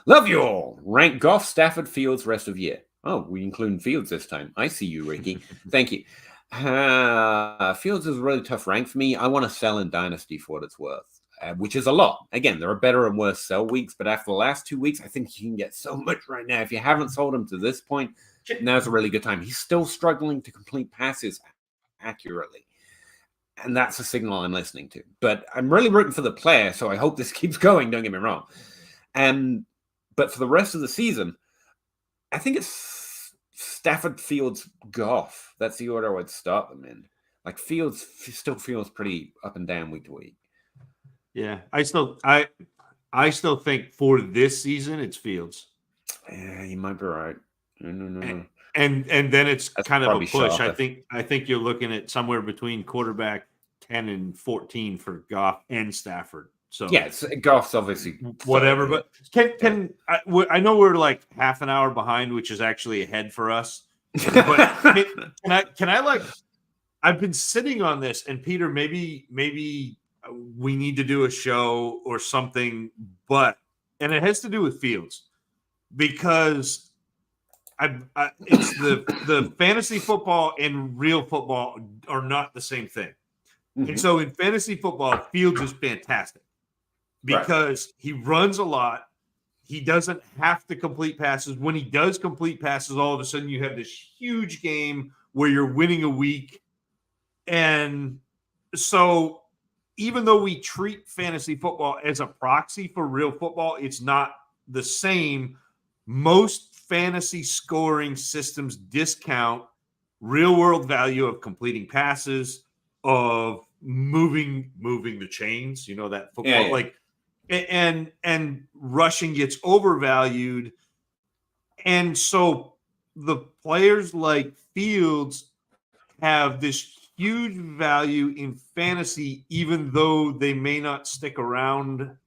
Love you all. Rank Goff, Stafford, Fields, rest of year. Oh, we include Fields this time. I see you, Ricky. Thank you. Fields is a really tough rank for me. I want to sell in Dynasty for what it's worth, which is a lot. Again, there are better and worse sell weeks, but after the last 2 weeks, I think you can get so much right now. If you haven't sold him to this point, now's a really good time. He's still struggling to complete passes accurately. And that's a signal I'm listening to. But I'm really rooting for the player, so I hope this keeps going, don't get me wrong. But for the rest of the season, I think it's Stafford, Fields, Goff. That's the order I would start them in. Like Fields still feels pretty up and down week to week. Yeah, I still think for this season it's Fields. Yeah, you might be right. No. And then it's That's kind of a push. Sharp. I think you're looking at somewhere between quarterback 10 and 14 for Goff and Stafford. So yes, Goff's obviously whatever. But I know we're like half an hour behind, which is actually ahead for us. But can I like? I've been sitting on this, and Peter, maybe we need to do a show or something, and it has to do with Fields because it's the fantasy football and real football are not the same thing. Mm-hmm. And so in fantasy football, Fields is fantastic because he runs a lot. He doesn't have to complete passes. When he does complete passes, all of a sudden you have this huge game where you're winning a week. And so even though we treat fantasy football as a proxy for real football, it's not the same. Most fantasy scoring systems discount real world value of completing passes, of moving the chains, that football and rushing gets overvalued. And so the players like Fields have this huge value in fantasy, even though they may not stick around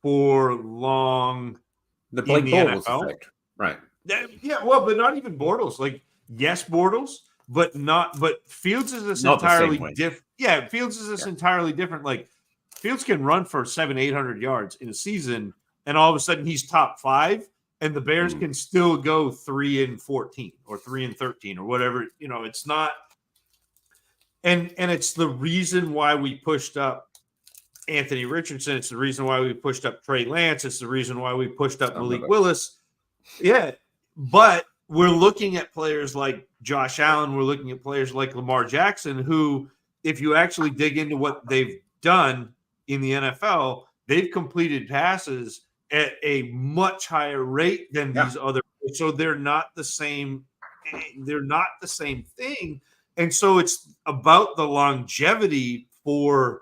for long. The Blake Bortles effect. Right. Yeah, well, but not even Bortles. Like, yes, Bortles, but Fields is this entirely different. Yeah, Fields is this entirely different. Like, Fields can run for 700-800 yards in a season, and all of a sudden he's top 5, and the Bears can still go 3-14 or 3-13 or whatever. It's not. And it's the reason why we pushed up Anthony Richardson. It's the reason why we pushed up Trey Lance. It's the reason why we pushed up Malik Willis. Yeah, but we're looking at players like Josh Allen. We're looking at players like Lamar Jackson, who, if you actually dig into what they've done in the NFL, they've completed passes at a much higher rate than these other. So they're not the same. They're not the same thing. And so it's about the longevity for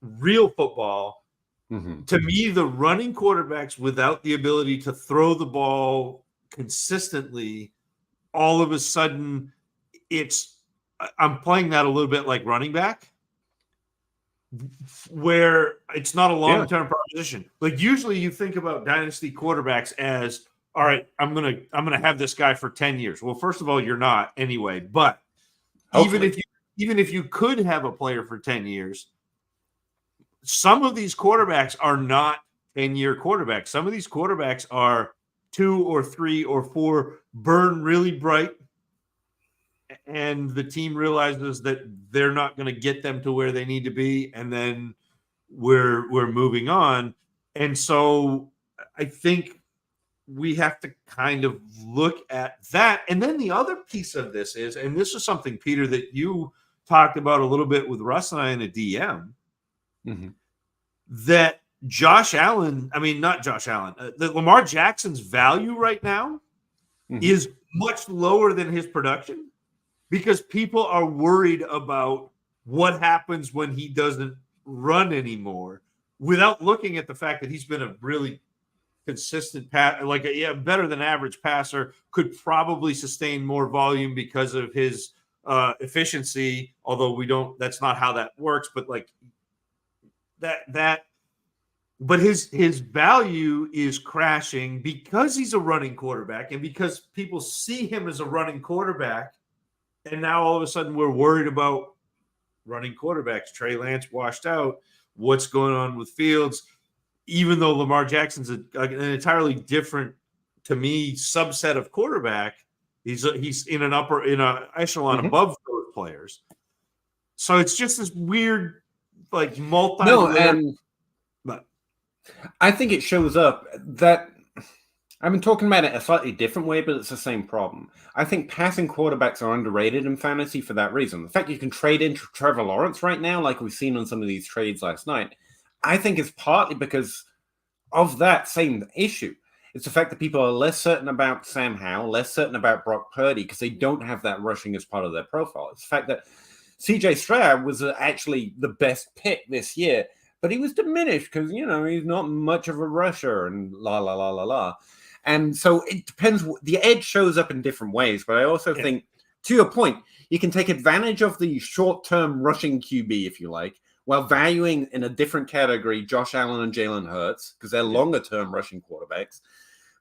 real football. Mm-hmm. To me, the running quarterbacks without the ability to throw the ball consistently, all of a sudden, I'm playing that a little bit like running back, where it's not a long-term proposition. Like usually you think about dynasty quarterbacks as, all right, I'm gonna have this guy for 10 years. Well, first of all, you're not anyway, but hopefully. even if you could have a player for 10 years, some of these quarterbacks are not 10-year quarterbacks. Some of these quarterbacks are 2 or 3 or 4, burn really bright, and the team realizes that they're not going to get them to where they need to be, and then we're moving on. And so I think we have to kind of look at that. And then the other piece of this is, and this is something, Peter, that you talked about a little bit with Russ and I in a DM, that that Lamar Jackson's value right now is much lower than his production, because people are worried about what happens when he doesn't run anymore, without looking at the fact that he's been a really consistent like a better than average passer, could probably sustain more volume because of his efficiency. Although that's not how that works. But like but his value is crashing because he's a running quarterback and because people see him as a running quarterback. And now all of a sudden we're worried about running quarterbacks. Trey Lance washed out. What's going on with Fields? Even though Lamar Jackson's an entirely different, to me, subset of quarterback, he's in an echelon above those players. So it's just this weird, like multi. No, but I think it shows up that I've been talking about it a slightly different way, but it's the same problem. I think passing quarterbacks are underrated in fantasy for that reason. The fact you can trade in Trevor Lawrence right now, like we've seen on some of these trades last night, I think is partly because of that same issue. It's the fact that people are less certain about Sam Howell, less certain about Brock Purdy because they don't have that rushing as part of their profile. It's the fact that CJ Stroud was actually the best pick this year, but he was diminished because, he's not much of a rusher and la, la, la, la, la. And so it depends. The edge shows up in different ways, but I also think, to your point, you can take advantage of the short-term rushing QB, if you like, while valuing in a different category Josh Allen and Jalen Hurts because they're longer-term rushing quarterbacks.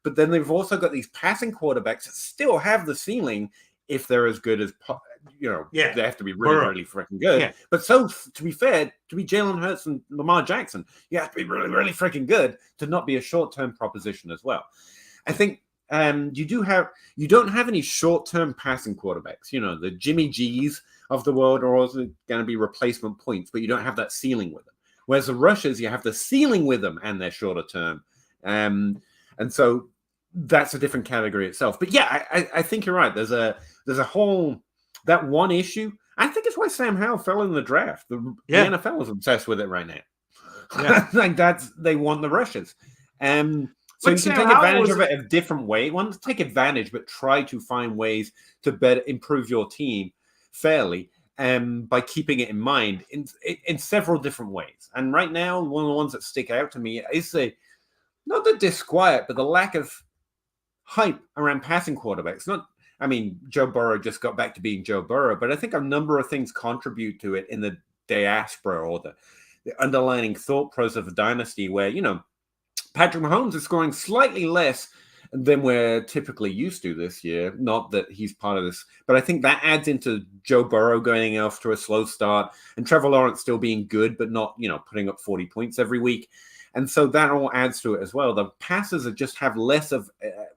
But then they've also got these passing quarterbacks that still have the ceiling if they're as good as, they have to be really, really freaking good. Yeah. But so, to be fair, to be Jalen Hurts and Lamar Jackson, you have to be really, really freaking good to not be a short-term proposition as well. I think you don't have any short-term passing quarterbacks. The Jimmy G's of the world are also going to be replacement points, but you don't have that ceiling with them. Whereas the rushers, you have the ceiling with them and they're shorter term. And so that's a different category itself. But yeah, I think you're right. There's a whole, that one issue. I think it's why Sam Howell fell in the draft. The NFL is obsessed with it right now. Yeah. Like they want the rushers. So you can take advantage of it a different way. One, take advantage, but try to find ways to better improve your team fairly by keeping it in mind in several different ways. And right now, one of the ones that stick out to me is not the disquiet, but the lack of hype around passing quarterbacks. Joe Burrow just got back to being Joe Burrow, but I think a number of things contribute to it in the diaspora or the underlying thought process of a dynasty where, Patrick Mahomes is scoring slightly less than we're typically used to this year. Not that he's part of this, but I think that adds into Joe Burrow going off to a slow start and Trevor Lawrence still being good, but not, putting up 40 points every week. And so that all adds to it as well. The passes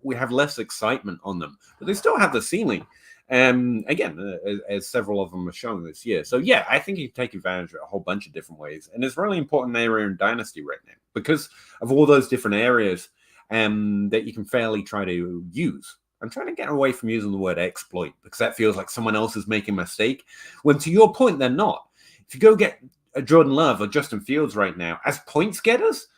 we have less excitement on them, but they still have the ceiling. Again, as several of them are showing this year. So yeah, I think you can take advantage of a whole bunch of different ways. And it's a really important area in Dynasty right now because of all those different areas that you can fairly try to use. I'm trying to get away from using the word exploit because that feels like someone else is making a mistake. When to your point, they're not. If you go get a Jordan Love or Justin Fields right now as points getters,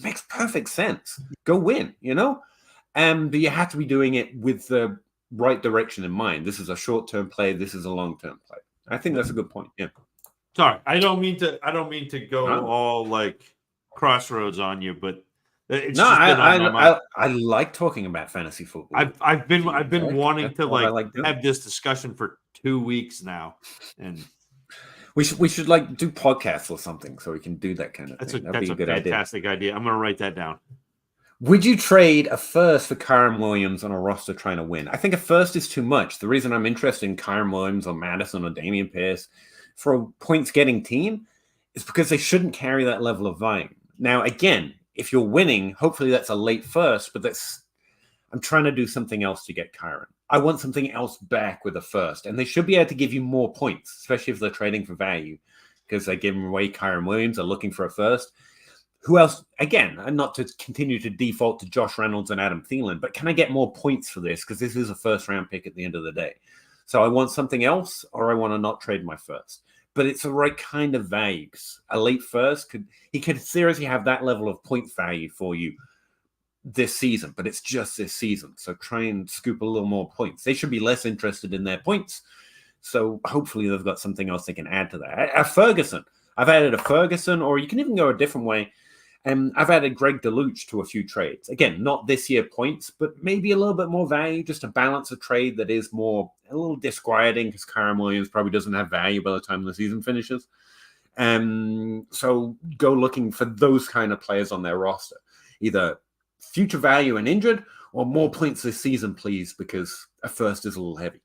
makes perfect sense. Go win, but you have to be doing it with the right direction in mind. This is a short-term play. This is a long-term play. I think that's a good point. Yeah. Sorry, I don't mean to go all like crossroads on you, but it's I like talking about fantasy football. I've been wanting to have this discussion for 2 weeks now, and we should do podcasts or something so we can do that kind of thing. That'd be a good fantastic idea. I'm going to write that down. Would you trade a first for Kyren Williams on a roster trying to win? I think a first is too much. The reason I'm interested in Kyren Williams or Madison or Dameon Pierce for a points-getting team is because they shouldn't carry that level of volume. Now, again, if you're winning, hopefully that's a late first, but I'm trying to do something else to get Kyren. I want something else back with a first, and they should be able to give you more points, especially if they're trading for value, because they're giving away Kyren Williams, they're looking for a first. Who else? Again, and not to continue to default to Josh Reynolds and Adam Thielen, but can I get more points for this? Because this is a first-round pick at the end of the day. So I want something else, or I want to not trade my first. But it's the right kind of value. A late first could seriously have that level of point value for you this season, but it's just this season. So try and scoop a little more points. They should be less interested in their points. So hopefully they've got something else they can add to that. A Ferguson. I've added a Ferguson, or you can even go a different way I've added Greg DeLuch to a few trades. Again, not this year points, but maybe a little bit more value just to balance a trade that is a little disquieting because Kyren Williams probably doesn't have value by the time the season finishes. So go looking for those kind of players on their roster. Either future value and injured or more points this season, please, because a first is a little heavy.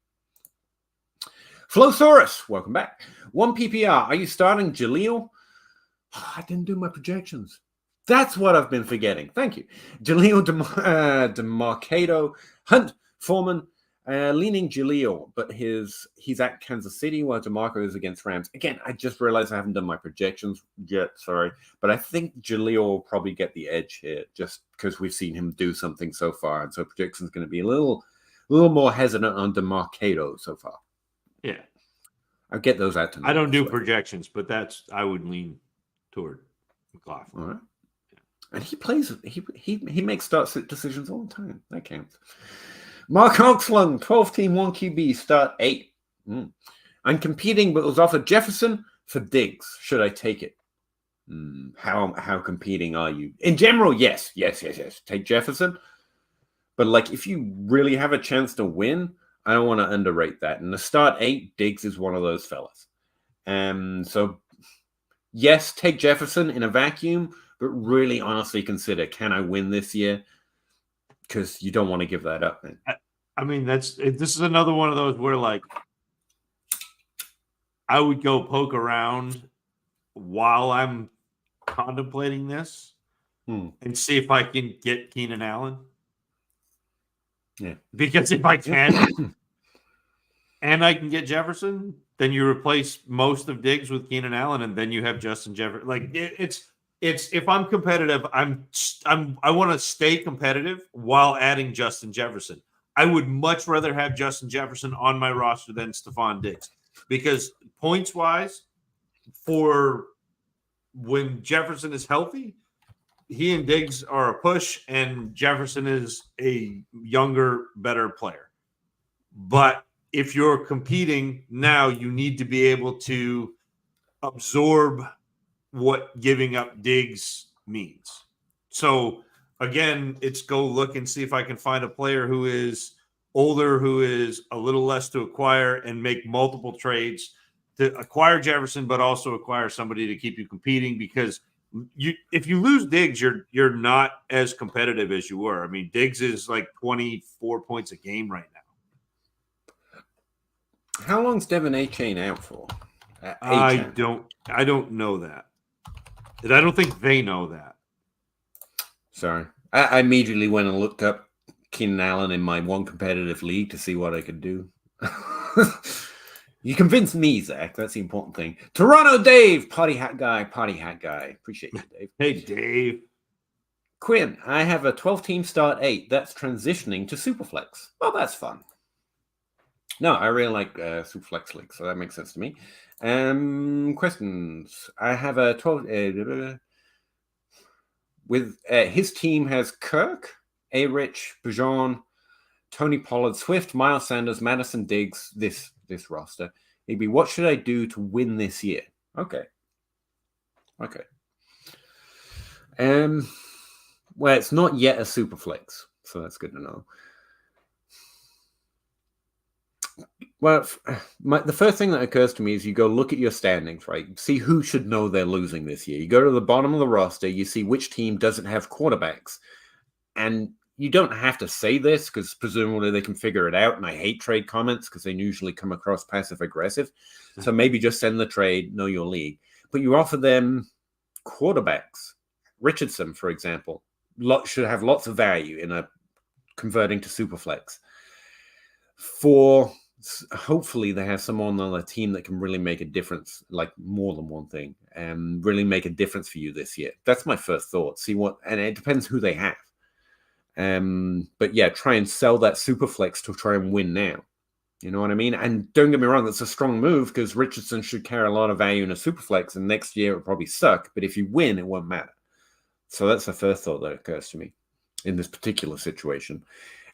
Flowsaurus, welcome back. 1 PPR, are you starting Jaleel? Oh, I didn't do my projections. That's what I've been forgetting. Thank you. Jaleel DeMarcado, Hunt, Foreman, leaning Jaleel, but he's at Kansas City while DeMarco is against Rams. Again, I just realized I haven't done my projections yet. Sorry. But I think Jaleel will probably get the edge here just because we've seen him do something so far. And so projections going to be a little more hesitant on DeMarcado so far. Yeah. I'll get those out tonight. I don't do projections, but I would lean toward McLaughlin. All right. And he makes start decisions all the time. That counts. Mark Oxlund, 12-team, 1 QB, start 8. I'm competing, but was offered Jefferson for Diggs. Should I take it? How competing are you? In general, yes. Take Jefferson. But like, if you really have a chance to win, I don't want to underrate that. And the start 8, Diggs is one of those fellas. So yes, take Jefferson in a vacuum, but really honestly consider, can I win this year? Because you don't want to give that up, man. I mean, this is another one of those where, like, I would go poke around while I'm contemplating this and see if I can get Keenan Allen. Yeah. Because if I can and I can get Jefferson, then you replace most of Diggs with Keenan Allen, and then you have Justin Jefferson. Like, it's if I'm competitive, I want to stay competitive while adding Justin Jefferson. I would much rather have Justin Jefferson on my roster than Stephon Diggs, because points wise, for when Jefferson is healthy, he and Diggs are a push, and Jefferson is a younger, better player. But if you're competing now, you need to be able to absorb what giving up Diggs means. So again, it's go look and see if I can find a player who is older, who is a little less to acquire, and make multiple trades to acquire Jefferson, but also acquire somebody to keep you competing, because if you lose Diggs, you're not as competitive as you were. I mean, Diggs is like 24 points a game right now. How long's Devin A-Chain out for? I don't know that. I don't think they know that. Sorry. I immediately went and looked up Keenan Allen in my one competitive league to see what I could do. You convinced me, Zach. That's the important thing. Toronto Dave, party hat guy. Appreciate you, Dave. Hey, Dave. Quinn, I have a 12-team start 8 that's transitioning to Superflex. Well, that's fun. No, I really like Superflex league, so that makes sense to me. Questions. I have a 12 with his team has Kirk, A-Rich, Bijan, Tony Pollard, Swift, Miles Sanders, Madison, Diggs, this roster. It'd be, what should I do to win this year? Okay. Well, it's not yet a super flex, so that's good to know. Well, the first thing that occurs to me is you go look at your standings, right? See who should know they're losing this year. You go to the bottom of the roster, you see which team doesn't have quarterbacks. And you don't have to say this because presumably they can figure it out. And I hate trade comments because they usually come across passive-aggressive. So maybe just send the trade, know your league. But you offer them quarterbacks. Richardson, for example, should have lots of value in a converting to Superflex. Hopefully they have someone on the team that can really make a difference, like more than one thing, and really make a difference for you this year. That's my first thought. And it depends who they have. But yeah, try and sell that Superflex to try and win now. You know what I mean? And don't get me wrong, that's a strong move because Richardson should carry a lot of value in a Superflex, and next year it'll probably suck. But if you win, it won't matter. So that's the first thought that occurs to me in this particular situation.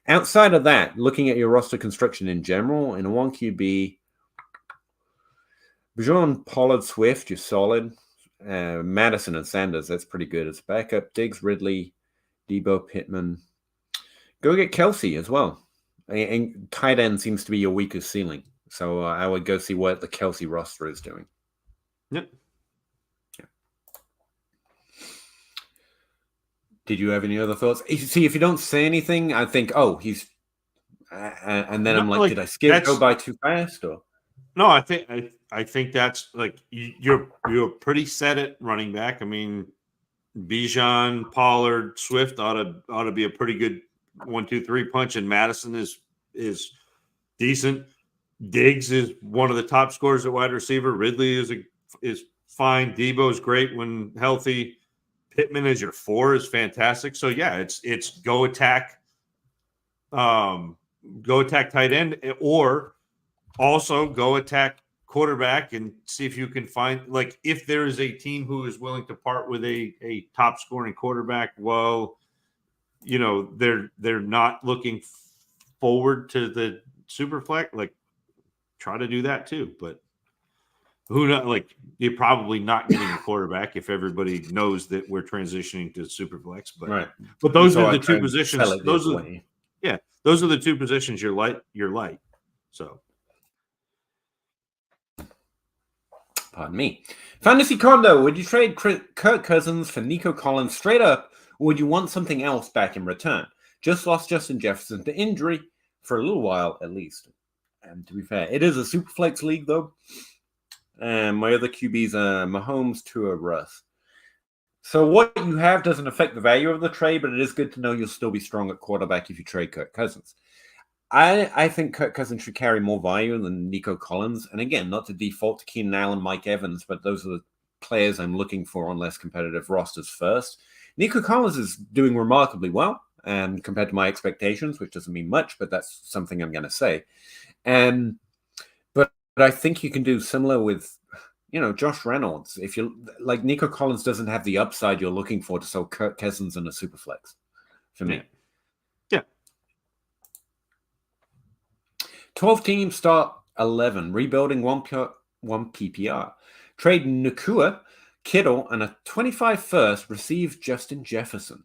Outside of that, looking at your roster construction in general, in a 1QB, Bijan, Pollard, Swift, you're solid. Madison and Sanders. That's pretty good as backup. Diggs, Ridley, Debo, Pittman. Go get Kelsey as well. And tight end seems to be your weakest ceiling. So I would go see what the Kelsey roster is doing. Yep. Yeah. Did you have any other thoughts? See, if you don't say anything, I think, oh, he's... and then I'm like, did I go by too fast? Or no, I think that's like you're pretty set at running back. I mean, Bijan, Pollard, Swift ought to be a pretty good 1-2-3 punch, and Madison is decent. Diggs is one of the top scorers at wide receiver. Ridley is fine. Debo's great when healthy. Pittman as your 4 is fantastic. So yeah, it's go attack tight end, or also go attack quarterback and see if you can find, like, if there is a team who is willing to part with a top scoring quarterback, well, they're not looking forward to the super flex, like, try to do that too. But who knows, like, you're probably not getting a quarterback if everybody knows that we're transitioning to super flex. But right. But those are the two positions. Those are the two positions you're light. So pardon me. Fantasy Condo, would you trade Kirk Cousins for Nico Collins straight up, or would you want something else back in return? Just lost Justin Jefferson to injury for a little while at least. And to be fair, it is a super flex league though. And my other QBs are Mahomes, Tua, Russ. So what you have doesn't affect the value of the trade, but it is good to know you'll still be strong at quarterback if you trade Kirk Cousins. I think Kirk Cousins should carry more value than Nico Collins. And again, not to default to Keenan Allen, Mike Evans, but those are the players I'm looking for on less competitive rosters first. Nico Collins is doing remarkably well compared to my expectations, which doesn't mean much, but that's something I'm going to say. But I think you can do similar with, Josh Reynolds. If you like, Nico Collins doesn't have the upside you're looking for to sell Kirk Cousins in a super flex for me. Yeah. 12 teams start 11, rebuilding one PPR. Trade Nakua, Kittle, and a 25 first, receive Justin Jefferson.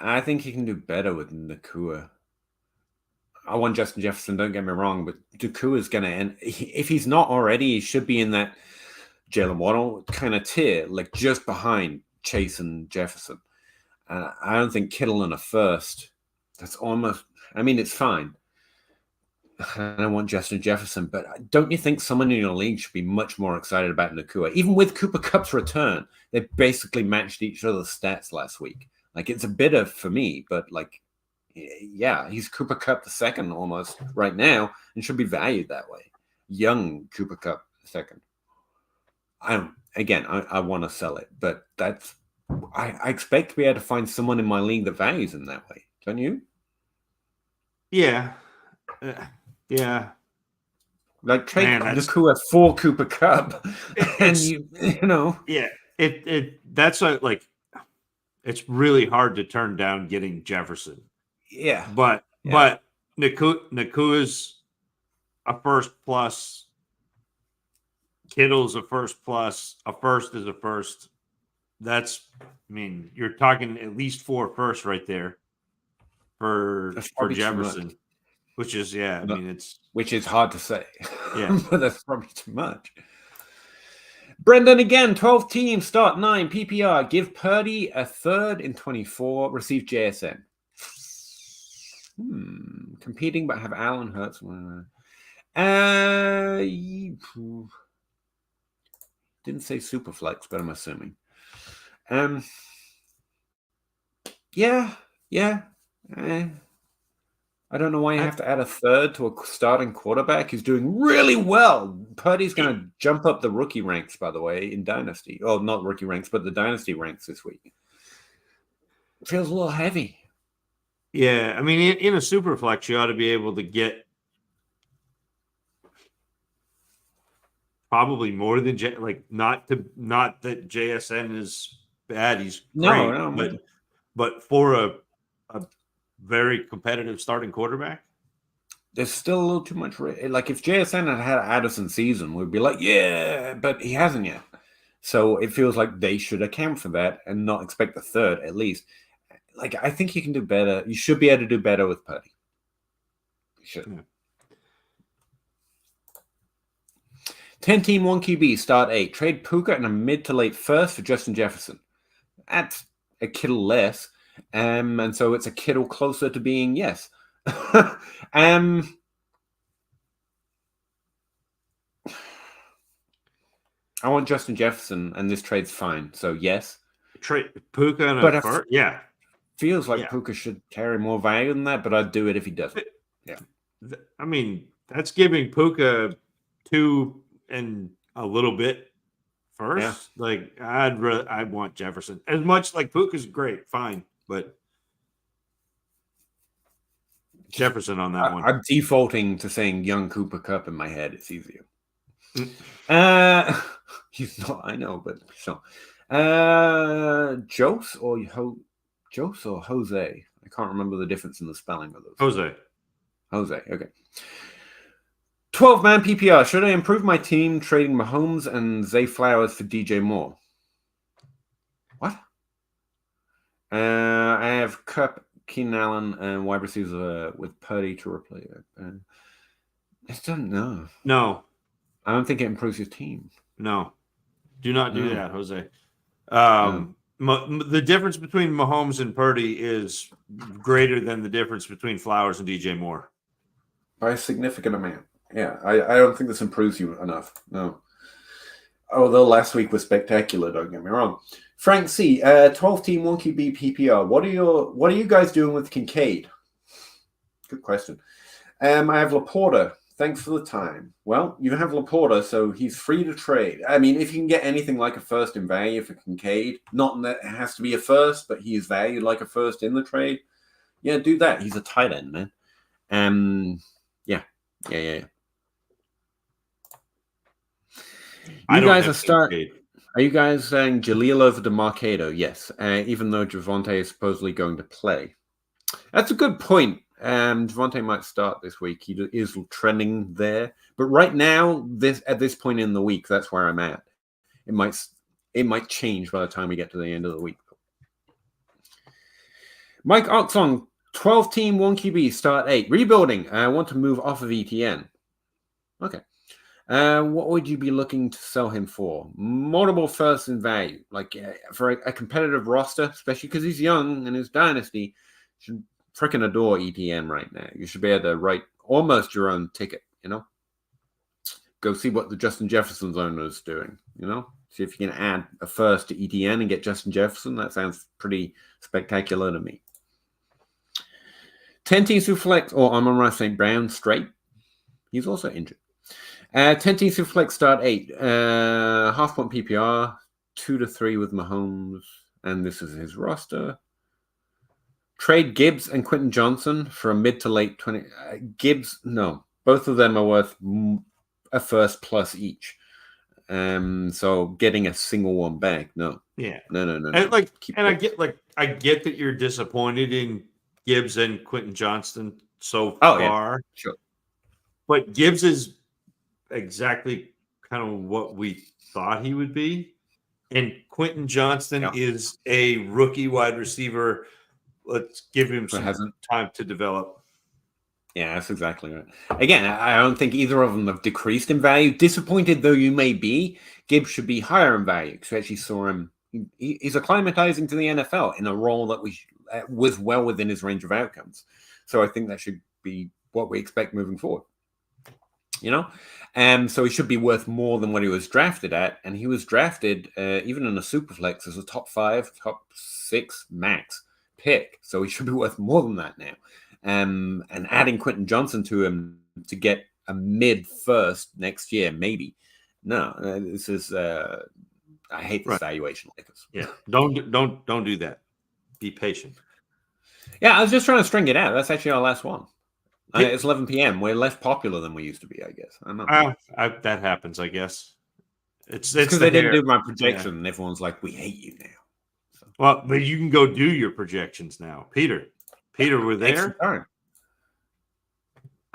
I think you can do better with Nakua. I want Justin Jefferson, don't get me wrong, but Nakua is going to end. If he's not already, he should be in that Jalen Waddle kind of tier, like just behind Chase and Jefferson. I don't think Kittle in a first. That's almost... I mean, it's fine. I don't want Justin Jefferson, but don't you think someone in your league should be much more excited about Nakua? Even with Cooper Kupp's return, they basically matched each other's stats last week. Like, it's a bitter for me, but like, yeah, he's Cooper Kupp the second almost right now and should be valued that way. Young Cooper Kupp second. I want to sell it, but I expect to be able to find someone in my league that values him that way. Don't you? Yeah. Yeah. Like trade Nakua for Cooper Kupp. And Yeah. That's like, it's really hard to turn down getting Jefferson. Yeah. But Nakua's a first plus. Kittle's a first plus. A first is a first. That's, I mean, you're talking at least 4 firsts right there for Jefferson, which is, which is hard to say. Yeah. But that's probably too much. Brendan again, 12 teams, start 9 PPR. Give Purdy a third in 24. Receive JSN. Competing, but have Allen, Hurts. Didn't say super flex, but I'm assuming. I don't know why you have to add a third to a starting quarterback. He's doing really well. Purdy's going to jump up the rookie ranks, by the way, in Dynasty. Oh, not rookie ranks, but the Dynasty ranks this week. It feels a little heavy. Yeah, I mean, in a super flex, you ought to be able to get probably more than not that JSN is bad. He's great, but for a very competitive starting quarterback. there's still a little too much. Like if JSN had Addison season, we'd be like, yeah, but he hasn't yet. So it feels like they should account for that and not expect the third at least. Like I think you can do better. You should be able to do better with Purdy. You should. Yeah. 10-team 1 QB start 8. Trade Puka and a mid to late first for Justin Jefferson. That's a Kittle less. And so it's a Kittle closer to being yes. I want Justin Jefferson, and this trade's fine. So yes. Trade Puka and a first? Yeah. Feels like Puka should carry more value than that, but I'd do it if he doesn't. Yeah. I mean, that's giving Puka 2 and a little bit first. Yeah. Like I want Jefferson. As much like Puka's great, fine, but Jefferson on that one. I'm defaulting to saying young Cooper Kupp in my head. It's easier. He's not, I know, but so Jose or Jose? I can't remember the difference in the spelling of those. Jose, okay. 12-man PPR. Should I improve my team trading Mahomes and Zay Flowers for DJ Moore? What? I have Kupp, Keenan Allen, and wide receivers with Purdy to replace it. I don't know. No. I don't think it improves your team. No. Do not do that, Jose. The difference between Mahomes and Purdy is greater than the difference between Flowers and DJ Moore. By a significant amount. Yeah, I don't think this improves you enough. No. Although last week was spectacular, don't get me wrong. Frank C, 12-team 1 QB PPR. What are you guys doing with Kincaid? Good question. I have Laporta. Thanks for the time. Well, you have Laporta, so he's free to trade. I mean, if you can get anything like a first in value for Kincaid, not that it has to be a first, but he is valued like a first in the trade. Yeah, do that. He's a tight end, man. Yeah. You guys are you guys saying Jaleel over to Marcado? Yes, even though Javonte is supposedly going to play. That's a good point. Javonte might start this week. He is trending there. But right now, at this point in the week, that's where I'm at. It might change by the time we get to the end of the week. Mike Oxon, 12-team 1 QB, start 8. Rebuilding. I want to move off of ETN. Okay. What would you be looking to sell him for? Multiple firsts in value. Like for a competitive roster, especially because he's young and his Dynasty, should freaking adore ETN right now. You should be able to write almost your own ticket, Go see what the Justin Jefferson's owner is doing, See if you can add a first to ETN and get Justin Jefferson. That sounds pretty spectacular to me. 10-team Superflex, or Amon-Ra St. Brown straight. He's also injured. 10-team Superflex start 8. Half-point PPR, 2 to 3 with Mahomes, and this is his roster. Trade Gibbs and Quentin Johnson for a mid to late 20. Gibbs, no. Both of them are worth a first plus each. So getting a single one back, no. Yeah. No. I get that you're disappointed in Gibbs and Quentin Johnston so far. Yeah. Sure. But Gibbs is exactly kind of what we thought he would be. And Quentin Johnston is a rookie wide receiver. Let's give him some time to develop. Yeah, that's exactly right. Again, I don't think either of them have decreased in value. Disappointed though you may be, Gibbs should be higher in value because we actually saw him. He's acclimatizing to the NFL in a role that was well within his range of outcomes. So I think that should be what we expect moving forward. So he should be worth more than what he was drafted at. And he was drafted, even in a Superflex, as a top 5, top 6 max pick. So he should be worth more than that now. And adding Quentin Johnson to him to get a mid first next year, maybe. No, this is, I hate this valuation. Yeah, don't do that. Be patient. Yeah, I was just trying to string it out. That's actually our last one. It's 11 p.m. We're less popular than we used to be, I guess. I don't know. That happens, I guess. It's because they didn't do my projection, and everyone's like, "We hate you now." So. Well, but you can go do your projections now, Peter. Peter, we're there.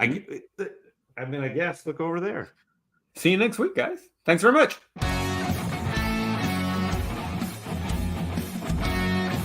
I mean, I guess look over there. See you next week, guys. Thanks very much.